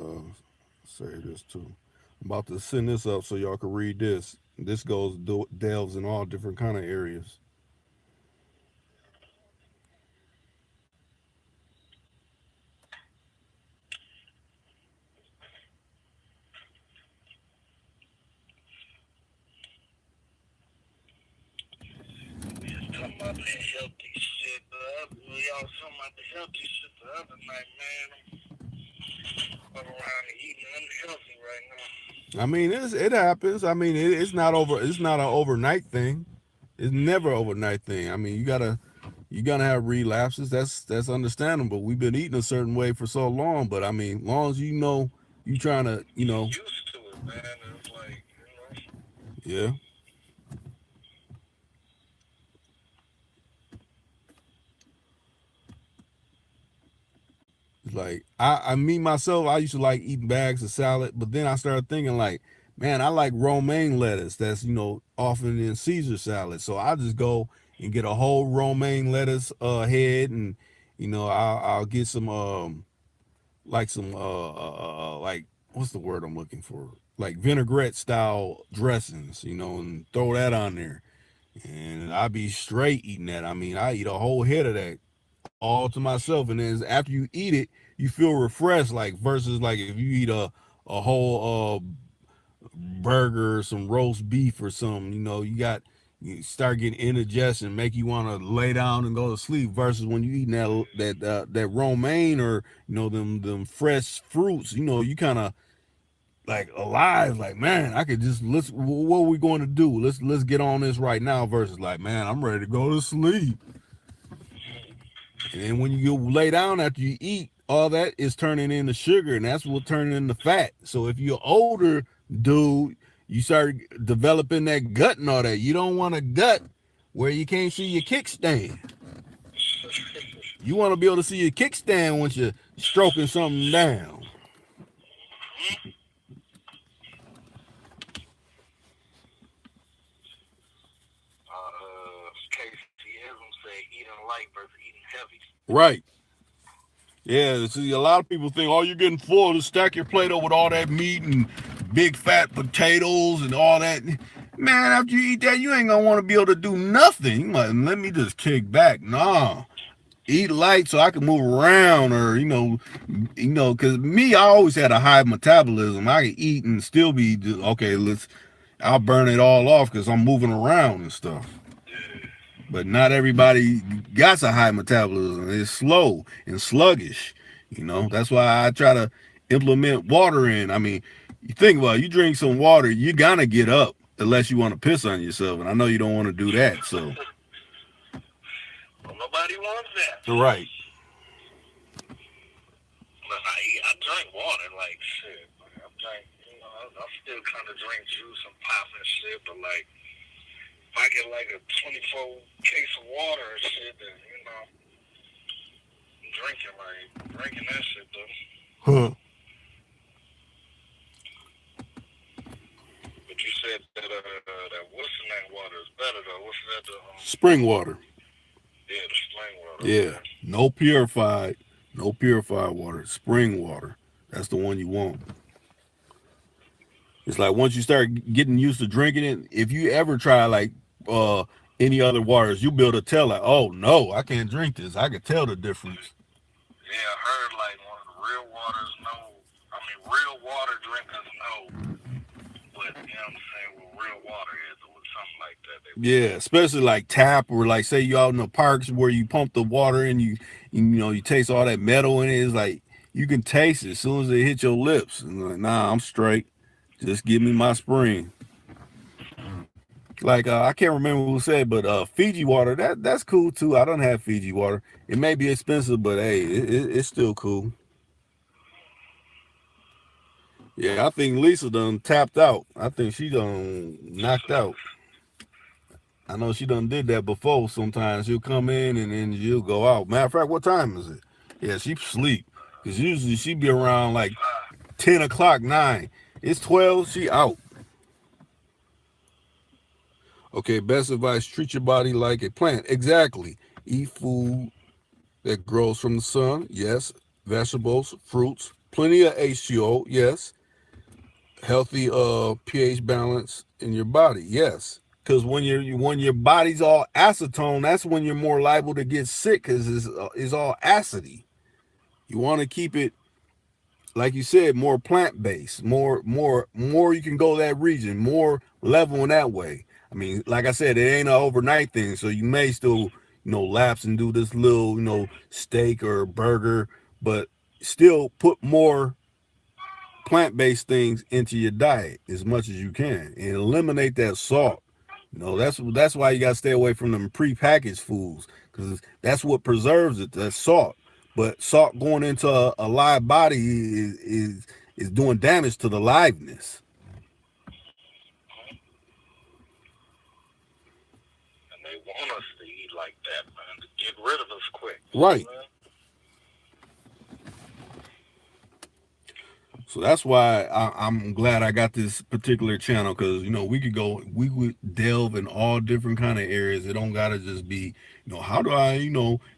say this too. I'm about to send this up so y'all can read this. This delves in all different kind of areas. that healthy shit. We all talking about the healthy shit the other night, man. I'm around and eating unhealthy right now. I mean, it happens. I mean, it's not over. It's not an overnight thing. It's never an overnight thing. I mean, you're gonna have relapses. That's understandable. We've been eating a certain way for so long, but I mean, long as you know you trying to, Get used to it, man. It's like, yeah. It's like I me myself, I used to like eating bags of salad, but then I started thinking like, man, I like romaine lettuce. That's often in Caesar salad. So I just go and get a whole romaine lettuce head, and I'll get some like some like what's the word I'm looking for? Like vinaigrette style dressings, and throw that on there. And I be straight eating that. I mean, I eat a whole head of that all to myself, and then after you eat it, you feel refreshed. Like versus like if you eat a whole burger or some roast beef or something, you start getting indigestion, make you want to lay down and go to sleep. Versus when you eating that romaine or them fresh fruits, you kind of like alive, like, man, I could just what are we going to do? Let's get on this right now. Versus like, man, I'm ready to go to sleep. And then when you lay down after you eat, all that is turning into sugar, and that's what turning into fat. So if you're older dude, you start developing that gut and all that. You don't want a gut where you can't see your kickstand. You want to be able to see your kickstand once you're stroking something down. KCism said eating light versus eating heavy. Right. Yeah, see, a lot of people think, oh, you're getting full to stack your plate up with all that meat and big fat potatoes and all that. Man, after you eat that, you ain't gonna want to be able to do nothing. You might, let me just kick back. Nah, eat light so I can move around, or because me, I always had a high metabolism. I can eat and still be okay. I'll burn it all off because I'm moving around and stuff. But not everybody got a high metabolism. It's slow and sluggish. That's why I try to implement water in. I mean, you think about it, you drink some water, you're gonna get up unless you want to piss on yourself. And I know you don't want to do that. So well, nobody wants that. Right. But I drink water like shit. I drink, I still kind of drink juice and pop and shit, but like, if I get like a 24 case of water and shit, then I'm drinking that shit though. Huh. But you said that what's the name water is better though. What's that? Spring water. Yeah, the spring water. Yeah. Okay. No purified water. Spring water. That's the one you want. It's like once you start getting used to drinking it, if you ever try like any other waters, you'll be able to tell like, oh no, I can't drink this. I can tell the difference. Yeah, I heard like one of the real waters know. I mean, real water drinkers know what I'm saying. What real water is, or something like that. Yeah, especially like tap or like say you out in the parks where you pump the water and you taste all that metal in it. It's like you can taste it as soon as it hit your lips. And like, nah, I'm straight. Just give me my spring. Like I can't remember who said, but Fiji water that's cool too. I don't have Fiji water. It may be expensive, but hey, it's still cool. Yeah, I think Lisa done tapped out. I think she done knocked out. I know she done did that before. Sometimes she'll come in and then she'll go out. Matter of fact, what time is it? Yeah, she sleep. Cause usually she be around like 10 o'clock, 9. It's 12, she out. Okay, best advice, treat your body like a plant. Exactly. Eat food that grows from the sun. Yes. Vegetables, fruits, plenty of H2O. Yes. Healthy pH balance in your body. Yes. Because when your body's all acetone, that's when you're more liable to get sick because it's all acidy. You want to keep it, like you said, more plant based, more you can go that region, more level in that way. I mean, like I said, it ain't an overnight thing, so you may still lapse and do this little, steak or burger, but still put more plant-based things into your diet as much as you can and eliminate that salt. That's why you got to stay away from them prepackaged foods, because that's what preserves it. That's salt. But salt going into a live body is doing damage to the liveness. And they want us to eat like that, man, to get rid of us quick. Right. So that's why I'm glad I got this particular channel, because we would delve in all different kind of areas. It don't gotta just be how do I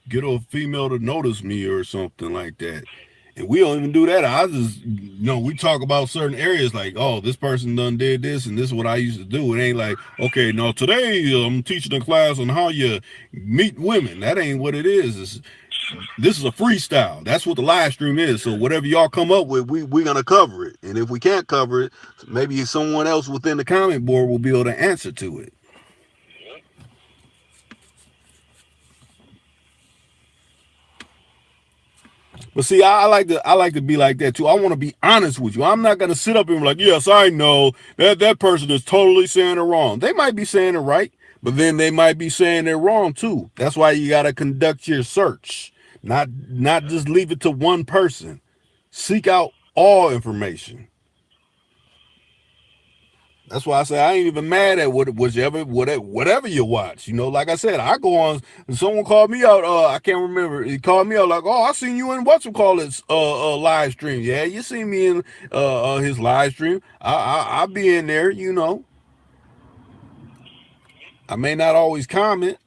get a female to notice me or something like that. And we don't even do that. I just we talk about certain areas like, oh, this person done did this and this is what I used to do. It ain't like, okay, no, today I'm teaching a class on how you meet women. That ain't what it is. This is a freestyle. That's what the live stream is. So whatever y'all come up with, we're gonna cover it. And if we can't cover it, maybe someone else within the comment board will be able to answer to it. But see, I like to be like that too. I want to be honest with you. I'm not gonna sit up and be like, yes, I know that person is totally saying it wrong. They might be saying it right, but then they might be saying it wrong too. That's why you gotta conduct your search, not just leave it to one person. Seek out all information. That's why I say I ain't even mad at whatever you watch. Like I said, I go on. Someone called me out. I can't remember. He called me out like, "Oh, I seen you in whatchamacallit's live stream." Yeah, you seen me in his live stream. I'll be in there. I may not always comment,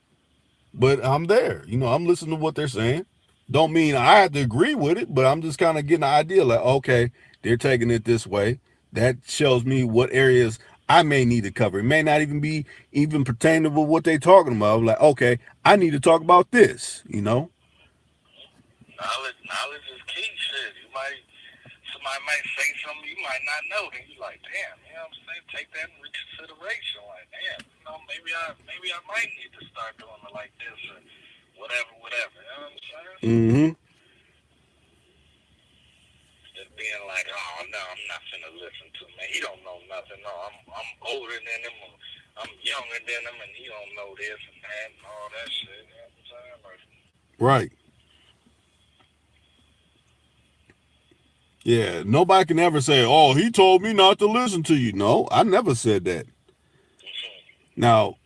but I'm there. I'm listening to what they're saying. Don't mean I have to agree with it, but I'm just kind of getting an idea. Like, okay, they're taking it this way. That shows me what areas I may need to cover. It may not even be even pertaining to what they're talking about. I'm like, okay, I need to talk about this. Knowledge is key. Shit, somebody might say something you might not know, then you like, damn, you know what I'm saying? Take that into consideration. Like, damn, maybe I might need to start doing it like this or whatever. You know what I'm saying? Mm-hmm. Just being like, oh no, I'm not finna listen to him. Man, he don't know nothing. No, I'm older than him. I'm younger than him, and he don't know this and that and all that shit. You know what I'm saying? Like, right. Yeah, nobody can ever say, "Oh, he told me not to listen to you." No, I never said that. Now,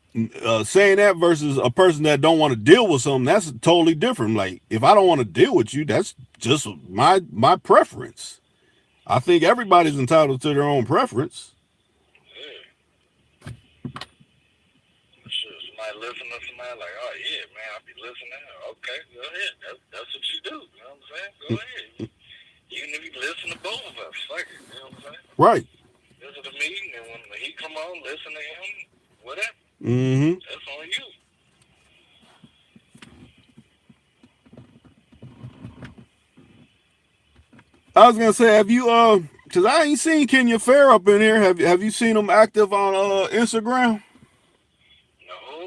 saying that versus a person that don't want to deal with something, that's totally different. Like, if I don't want to deal with you, that's just my preference. I think everybody's entitled to their own preference. Somebody listen to somebody like, oh yeah, man, I be listening. Okay, go ahead. That's what you do. You know what I'm saying? Go ahead. Even if you listen to both of us, fuck it. You know what I'm saying? Right. Listen to me, and when he come on, listen to him. Whatever. Mm-hmm. That's on you. I was gonna say, have you because I ain't seen Kenya Fair up in here. Have you seen him active on Instagram? No, I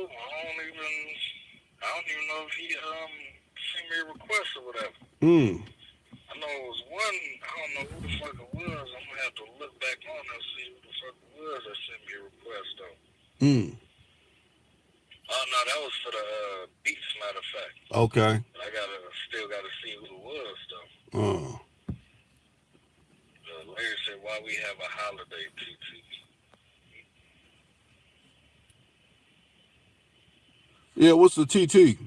don't even know if he sent me a request or whatever. I know it was one. I don't know who the fuck it was. I'm gonna have to look back on and see who the fuck it was that sent me a request though. Oh no, that was for the beats. Matter of fact. Okay. I still gotta see who it was though. Larry said, "Why we have a holiday, TT?" Yeah, what's the TT?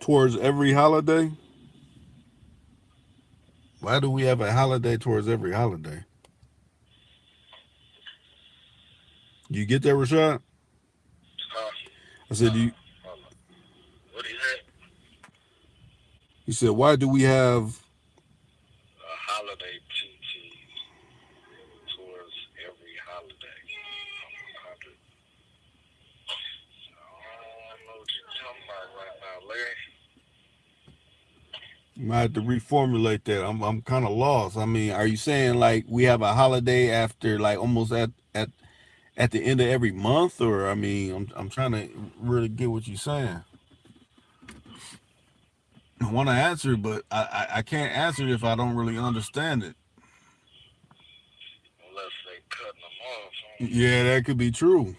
Towards every holiday? Why do we have a holiday towards every holiday? You get that, Rashad? I said, you. What do you say? He said, why do we have A holiday TT towards every holiday. You might have to reformulate that. I'm kind of lost. I mean, are you saying like we have a holiday after like almost at the end of every month, or I mean, I'm trying to really get what you're saying. I want to answer, but I can't answer it if I don't really understand it. unless they cutting them off. Huh? Yeah, that could be true.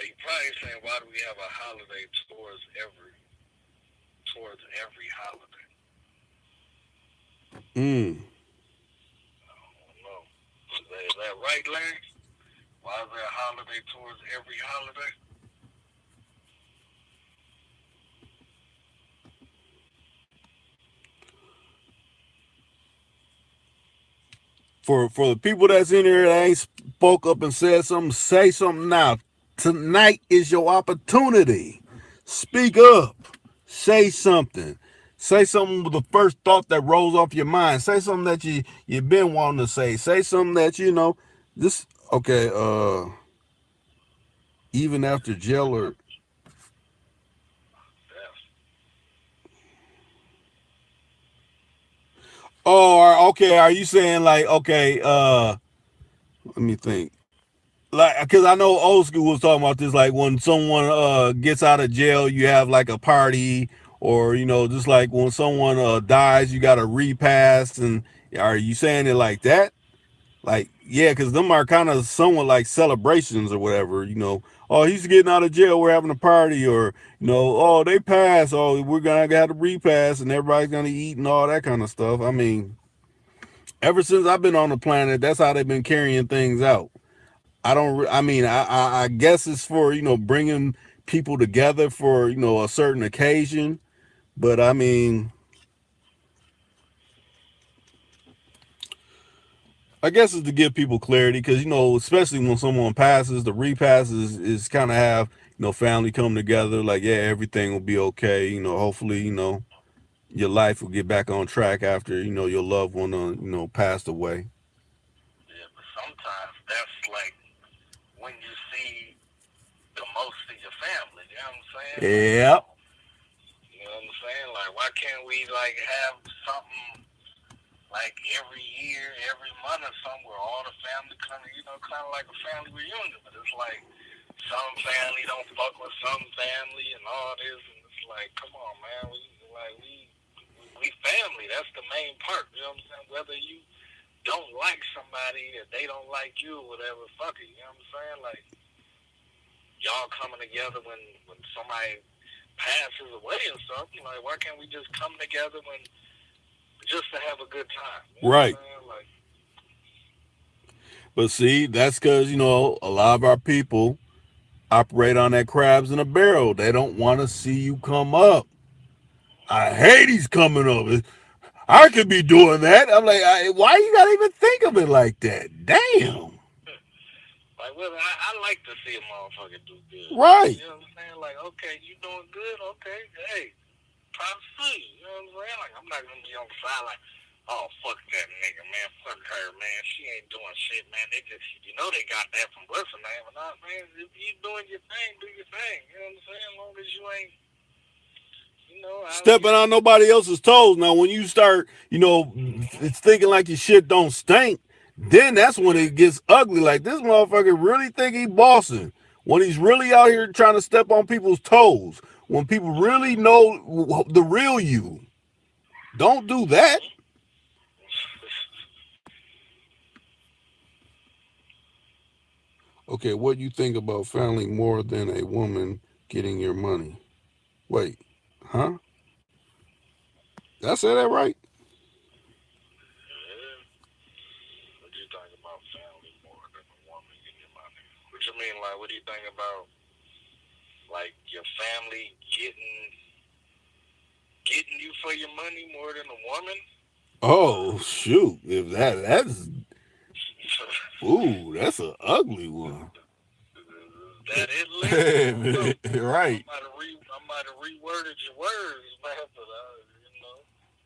He probably saying, why do we have a holiday towards every holiday? Mm. I don't know. Is that right, Larry? Why is there a holiday towards every holiday? For the people that's in here that ain't spoke up and said something, say something now. Tonight is your opportunity. Speak up. Say something. Say something with the first thought that rolls off your mind. Say something that you've been wanting to say. Say something that you know. This okay. Even after jail or That's okay. Are you saying like okay? Let me think. Like because I know old school was talking about this, like when someone gets out of jail you have like a party, or you know just like when someone dies you got a repast. And are you saying it like that? Like yeah, because them are kind of somewhat like celebrations or whatever, you know. Oh, he's getting out of jail, we're having a party. Or you know, oh they pass, oh we're gonna have a repass and everybody's gonna eat and all that kind of stuff. I mean, ever since I've been on the planet that's how they've been carrying things out. I don't. I mean, I guess it's for you know bringing people together for you know a certain occasion. But I mean, I guess it's to give people clarity because you know, especially when someone passes, the repass is kind of have you know family come together. Like yeah, everything will be okay. You know, hopefully you know your life will get back on track after you know your loved one you know passed away. yeah, but sometimes that's like when you see the most of your family. You know what I'm saying? Like, come Yep. on. You know what I'm saying? Like, why can't we like have something like every year, every month or something where all the family come, you know, kind of like a family reunion. But it's like some family don't fuck with some family and all this, and it's like, come on, man, we family. That's the main part. You know what I'm saying? Whether you don't like somebody or they don't like you or whatever, fuck it. You know what I'm saying? Like y'all coming together when somebody passes away or something. Like why can't we just come together when just to have a good time? You know what I'm Right. saying? Like But see, that's because you know a lot of our people operate on that crabs in a barrel. They don't want to see you come up. I hate he's coming up. I could be doing that. I'm like, why you gotta even think of it like that? Damn. Like, well, I like to see a motherfucker do good. Right. You know what I'm saying? Like, okay, you doing good? Okay, hey, props to you. You know what I'm saying? Like, I'm not gonna be on the side like, oh, fuck that nigga, man. Fuck her, man. She ain't doing shit, man. They just, you know, they got that from what's her name or not, man. If you doing your thing, do your thing. You know what I'm saying? As long as you ain't, you know, out Stepping here. on nobody else's toes. Now, when you start, you know, it's thinking like your shit don't stink, then that's when it gets ugly. Like this motherfucker really think he bossing. When he's really out here trying to step on people's toes. When people really know the real you. Don't do that. Okay, what do you think about family more than a woman getting your money? Wait, huh? Did I say that right? Yeah. What do you think about family more than a woman getting your money? What you mean? Like, what do you think about like your family getting you for your money more than a woman? Oh shoot! If that's ooh, that's an ugly one. That it, Larry? I don't know. Right. I might have reworded your words, man, but you know.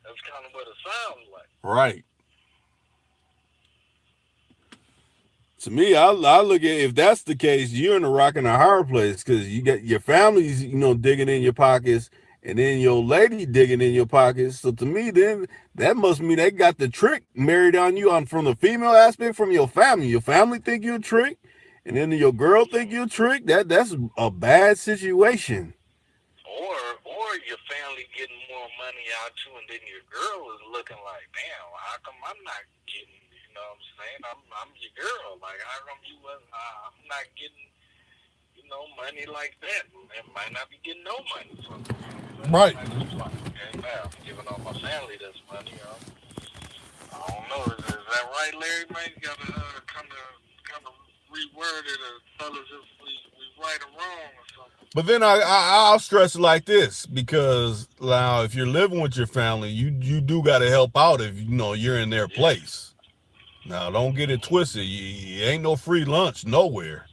That's kind of what it sounds like. Right. To me, I look at, if that's the case, you're in a rock and a hard place, because you got your family's, digging in your pockets, and then your lady digging in your pockets. So to me, then that must mean they got the trick married on you, on from the female aspect, from your family. Your family think you're a trick, and then your girl think you're a trick. That's a bad situation. Or your family getting more money out you, and then your girl is looking like, damn, how come I'm not getting? You know what I'm saying? I'm your girl. Like, how come you wasn't? I'm not getting, money like that. And might not be getting no money from you. You know what I'm saying? Right. Might just like, okay, now I'm giving all my family this money. I don't know. Is that right, Larry? Man, you gotta kind of reword it, or tell us if we right or wrong or something. But then I'll stress it like this, because now if you're living with your family, you do got to help out if you're in their Yeah. place. Now don't get it twisted. You ain't no free lunch nowhere.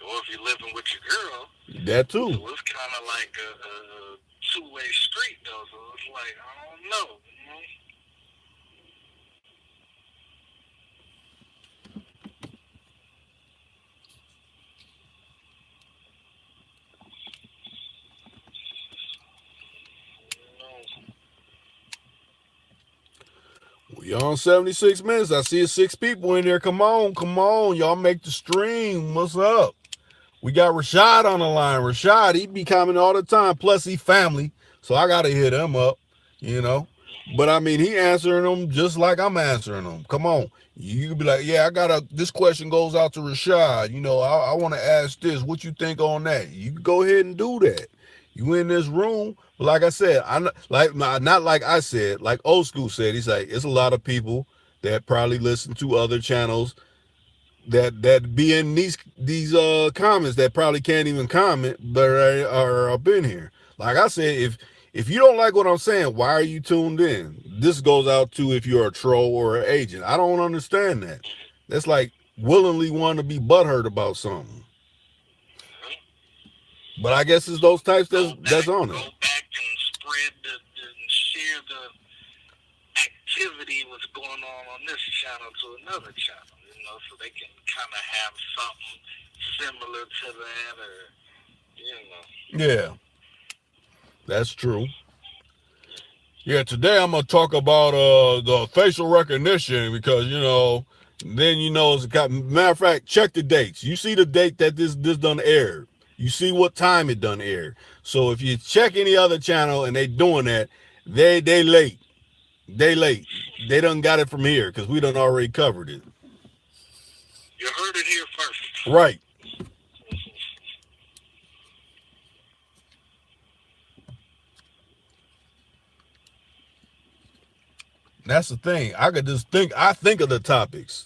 Or if you're living with your girl, That too. so it's kind of like a two-way street, though. So it's like, I don't know. We on 76 minutes. I see 6 people in there. Come on. Y'all make the stream. What's up? We got Rashad on the line. Rashad, he be coming all the time. Plus, he family, so I gotta hit him up. But I mean, he answering them just like I'm answering them. Come on, you could be like, yeah, I gotta. This question goes out to Rashad. I want to ask this. What you think on that? You can go ahead and do that. You in this room, but like I said, I like not like I said, like old school said. He's like, it's a lot of people that probably listen to other channels that be in these comments that probably can't even comment, but are up in here. Like I said, if you don't like what I'm saying, why are you tuned in? This goes out to if you're a troll or an agent. I don't understand that. That's like willingly wanting to be butthurt about something. But I guess it's those types that's on Go it. back and spread and share the activity what's going on this channel to another channel, so they can kind of have something similar to that, or Yeah, that's true. Yeah, today I'm gonna talk about the facial recognition, because then it's matter of fact, check the dates. You see the date that this done aired. You see what time it done aired. So if you check any other channel and they doing that, they late. They late. They done got it from here, because we done already covered it. you heard it here first. Right. That's the thing. I think of the topics.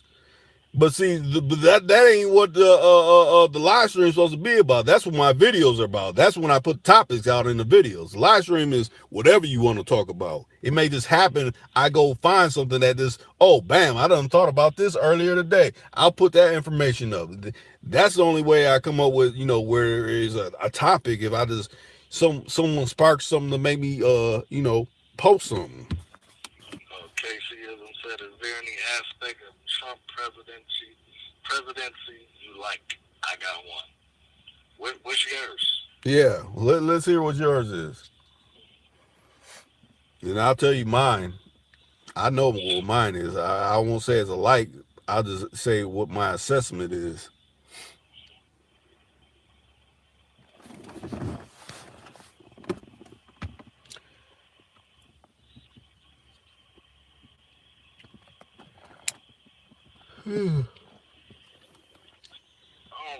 But see, that ain't what the live stream is supposed to be about. That's what my videos are about. That's when I put topics out in the videos. The live stream is whatever you want to talk about. It may just happen. I go find something that just, oh, bam, I done thought about this earlier today. I'll put that information up. That's the only way I come up with, where is a topic. If I just, someone sparks something to make me, post something. Caseyism said, is there any aspect of Trump presidency you like? I got one. What's yours? Yeah, let's hear what yours is. And I'll tell you mine. I know what mine is. I won't say it's a like. I'll just say what my assessment is. I don't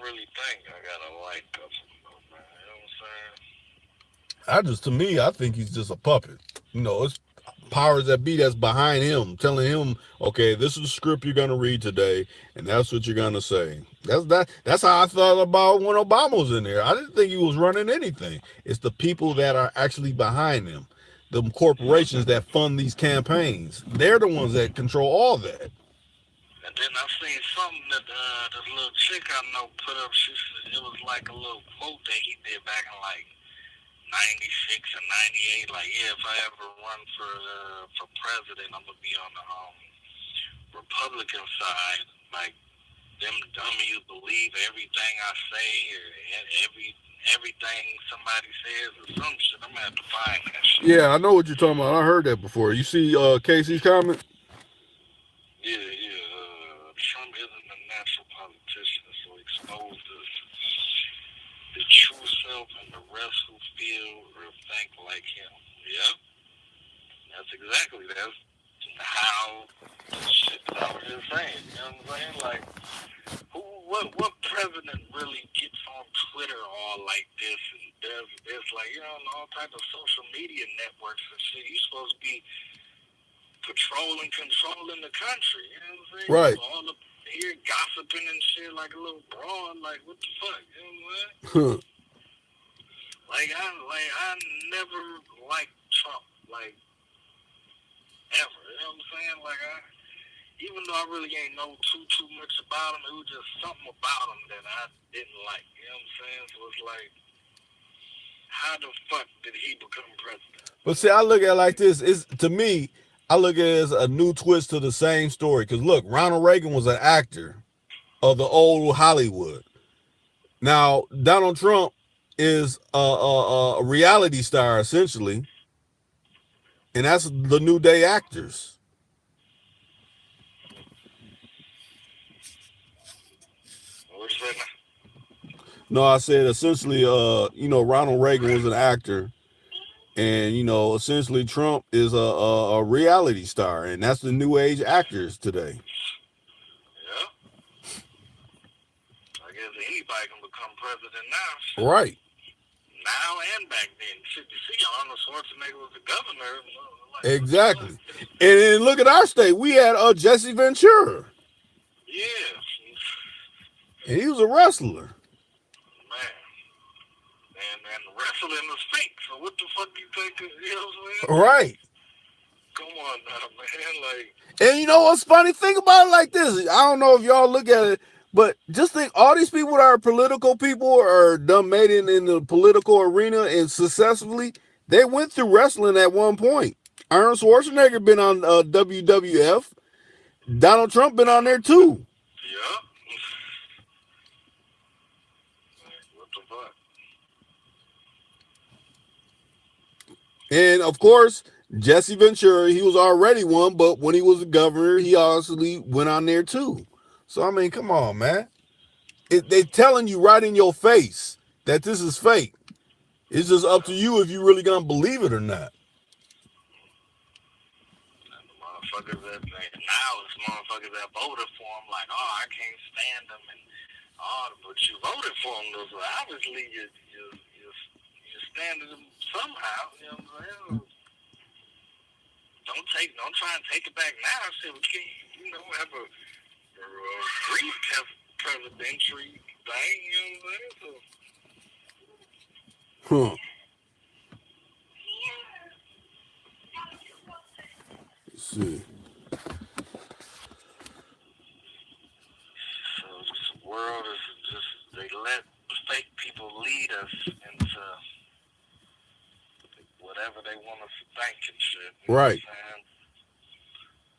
really think I got a like of him, man. You know what I'm saying? To me, I think he's just a puppet. It's powers that be that's behind him, telling him, okay, this is the script you're gonna read today, and that's what you're gonna say. That's how I thought about when Obama was in there. I didn't think he was running anything. It's the people that are actually behind him, the corporations that fund these campaigns. They're the ones that control all that. And then I seen something that this little chick I know put up. She said it was like a little quote that he did back in like '96 and '98. Like, yeah, if I ever run for president, I'm gonna be on the Republican side. Like, them dummies believe everything I say or everything somebody says or some shit. I'm gonna have to find that shit. Yeah, I know what you're talking about. I heard that before. You see Casey's comment? Yeah, yeah. Trump isn't a natural politician, so exposes the true self and the rest who feel or think like him. Yeah, that's how the shit that I was just saying. You know what I'm saying? Like, what president really gets on Twitter all like this and does this? Like, you're on all type of social media networks and shit. You're supposed to be patrolling, controlling the country. You know what I'm saying? Right. You all up here gossiping and shit like a little broad. Like, what the fuck? You know what I'm saying? I never liked Trump. Like, ever. You know what I'm saying? Like, even though I really ain't know too much about him, it was just something about him that I didn't like. You know what I'm saying? So it's like, how the fuck did he become president? But see, I look at it like this. It's to me, I look at it as a new twist to the same story. Because look, Ronald Reagan was an actor of the old Hollywood. Now Donald Trump is a reality star essentially, and that's the new day actors. What you say? No, I said essentially, Ronald Reagan was an actor, and essentially Trump is a reality star, and that's the new age actors today. Yeah. I guess anybody can become president now. Shit. Right. Now and back then. Shit, you see, Arnold Schwarzenegger was the governor. Like, Exactly. And look at our state. We had Jesse Ventura. Yeah. And he was a wrestler. Man. And wrestling is fake. So what the fuck you think? You know what I'm saying? Right. Come on now, man. Like. And you know what's funny? Think about it like this. I don't know if y'all look at it, but just think all these people that are political people or done made it in the political arena and successfully, they went through wrestling at one point. Arnold Schwarzenegger been on WWF. Donald Trump been on there too. Yeah. What the fuck? And of course, Jesse Ventura, he was already one, but when he was a governor, he obviously went on there too. So I mean, come on, man. They're telling you right in your face that this is fake. It's just up to you if you really gonna believe it or not. And the motherfuckers that now it's motherfuckers that voted for him like, oh, I can't stand him, and but you voted for him, so obviously you standing him somehow. You know what I'm saying? Don't try and take it back now. Shit, we can't, have a brief presidential thing. You know what I'm saying? Huh. Let's see. So this world is just, they let fake people lead us into whatever they want us to think and shit. Right.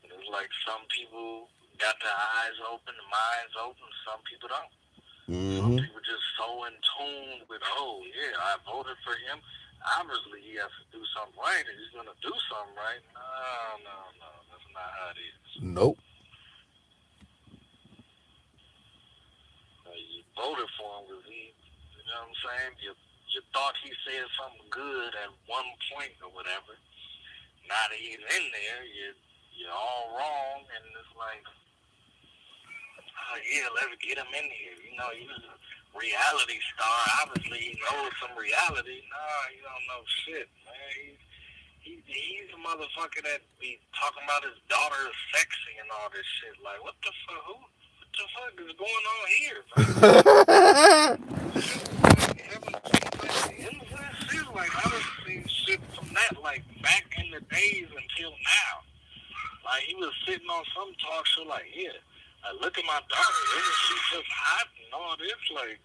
It's like some people got their eyes open, the minds open, some people don't. Some people just so in tune with, oh yeah, I voted for him. Obviously he has to do something right, and he's gonna do something right. No, that's not how it is. Nope. You voted for him because he, you know what I'm saying? You thought he said something good at one point or whatever. Now that he's in there, you're all wrong, and it's like, oh yeah, let's get him in here. He was a reality star. Obviously, he knows some reality. Nah, he don't know shit, man. He's a motherfucker that be talking about his daughter is sexy and all this shit. Like, what the fuck? What the fuck is going on here, man? Like, I done seen shit from that, like, back in the days until now. Like, he was sitting on some talk show, like, yeah, look at my daughter. Isn't she just hot and all this? Like,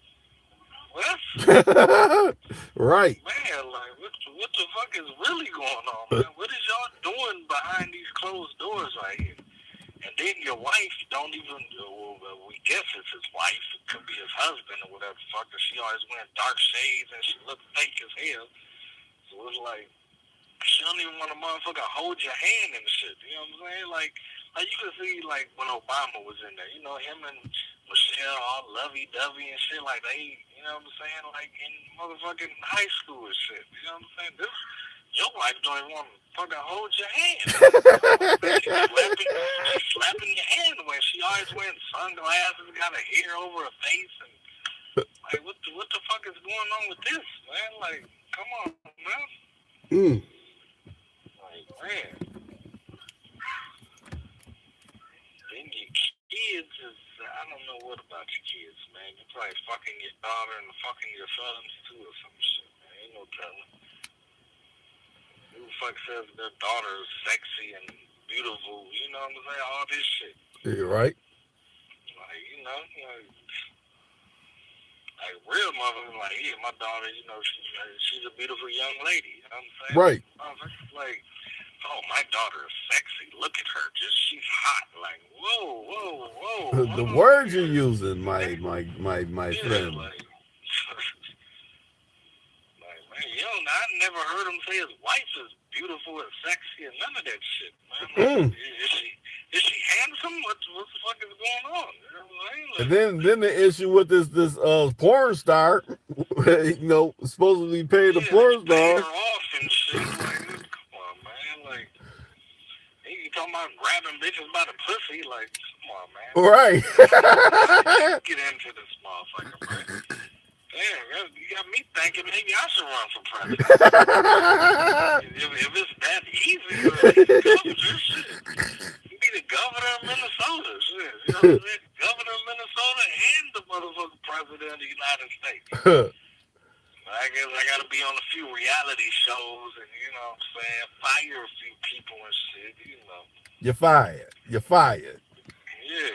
What? Right. Man, like, what the fuck is really going on, man? What is y'all doing behind these closed doors right here? And then your wife don't even, well, we guess it's his wife. It could be his husband or whatever the fuck. She always wearing dark shades and she look fake as hell. So it's like, she don't even want a motherfucker hold your hand and shit. You know what I'm saying? Like you could see, like, when Obama was in there. You know, him and Michelle all lovey-dovey and shit. Like, they, you know what I'm saying? Like, in motherfucking high school and shit. You know what I'm saying? Your wife don't even want to fucking hold your hand. She's slapping your hand away. She always wearing sunglasses, got her hair over her face. And, like, what the fuck is going on with this, man? Like, come on, man. Mm. Like, man. Then your kids is, I don't know what about your kids, man. You're probably fucking your daughter and fucking your sons too or some shit, man. Ain't no telling. Who the fuck says their daughter is sexy and beautiful? You know what I'm saying? All this shit. You're right. Like, you know, like real motherfuckers, like, yeah, my daughter, you know, she's a beautiful young lady. You know what I'm saying? Right. Like, oh, my daughter is sexy. Look at her. She's hot. Like, whoa. The words you're using, my yeah, friend. Like, man, I never heard him say his wife is beautiful and sexy and none of that shit, man. Like, is she handsome? What the fuck is going on? You know what I mean? Like, And then the issue with this porn star, you know, supposedly paid a porn paid star. her off and shit. Like, come on, man. Like, you talking about grabbing bitches by the pussy? Like, come on, man. Right. Get into this motherfucker, man. Damn, you got me thinking maybe I should run for president. if it's that easy, you be the governor of Minnesota. Shit. You know what I'm saying? Governor of Minnesota and the motherfucking president of the United States. I guess I got to be on a few reality shows and, you know what I'm saying, fire a few people and shit, you know. You're fired. Yeah,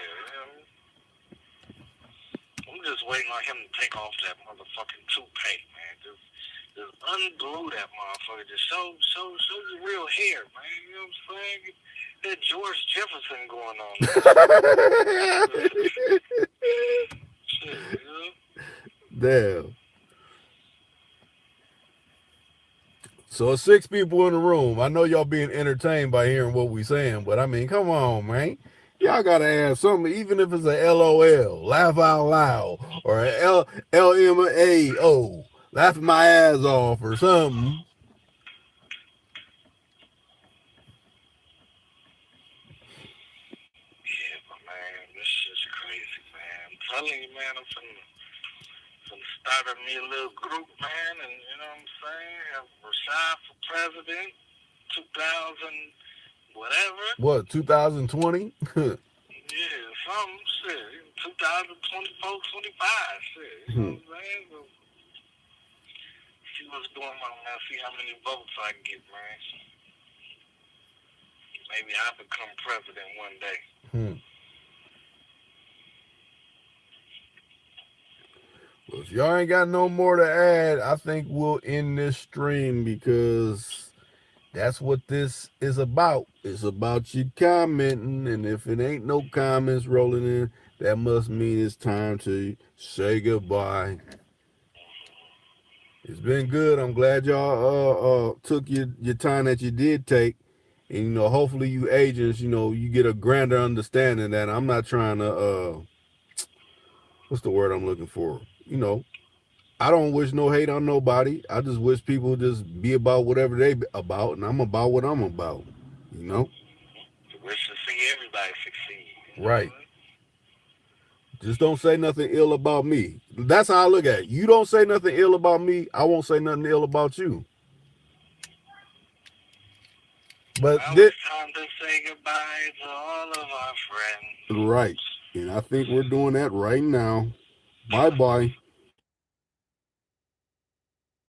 I'm just waiting on him to take off that motherfucking toupee, man. Just unglue that motherfucker. Just show your real hair, man. You know what I'm saying? That George Jefferson going on. Shit, you know? Damn. So it's 6 people in the room. I know y'all being entertained by hearing what we saying, but I mean, come on, man. Y'all gotta add something, even if it's a LOL, laugh out loud, or a LMAO, laughing my ass off, or something. Yeah, but man, this shit's crazy, man. I'm telling you, man, I'm finna start me a little group, man, and you know what I'm saying? Have Rashad for president, 2000, whatever. What, 2020? Yeah, some shit. 2024, 25, shit. You know what I'm saying? So, see what's going on, man. See how many votes I can get, man. Maybe I'll become president one day. Well, if y'all ain't got no more to add, I think we'll end this stream because that's what this is about. It's about you commenting, and if it ain't no comments rolling in, that must mean it's time to say goodbye. It's been good. I'm glad y'all took your time that you did take. And, you know, hopefully you agents, you know, you get a grander understanding that I'm not trying to, what's the word I'm looking for? You know, I don't wish no hate on nobody. I just wish people just be about whatever they about, and I'm about what I'm about, you know? Wish to see everybody succeed. Right. Just don't say nothing ill about me. That's how I look at it. You don't say nothing ill about me, I won't say nothing ill about you. But well, it's time to say goodbye to all of our friends. Right. And I think we're doing that right now. Bye-bye.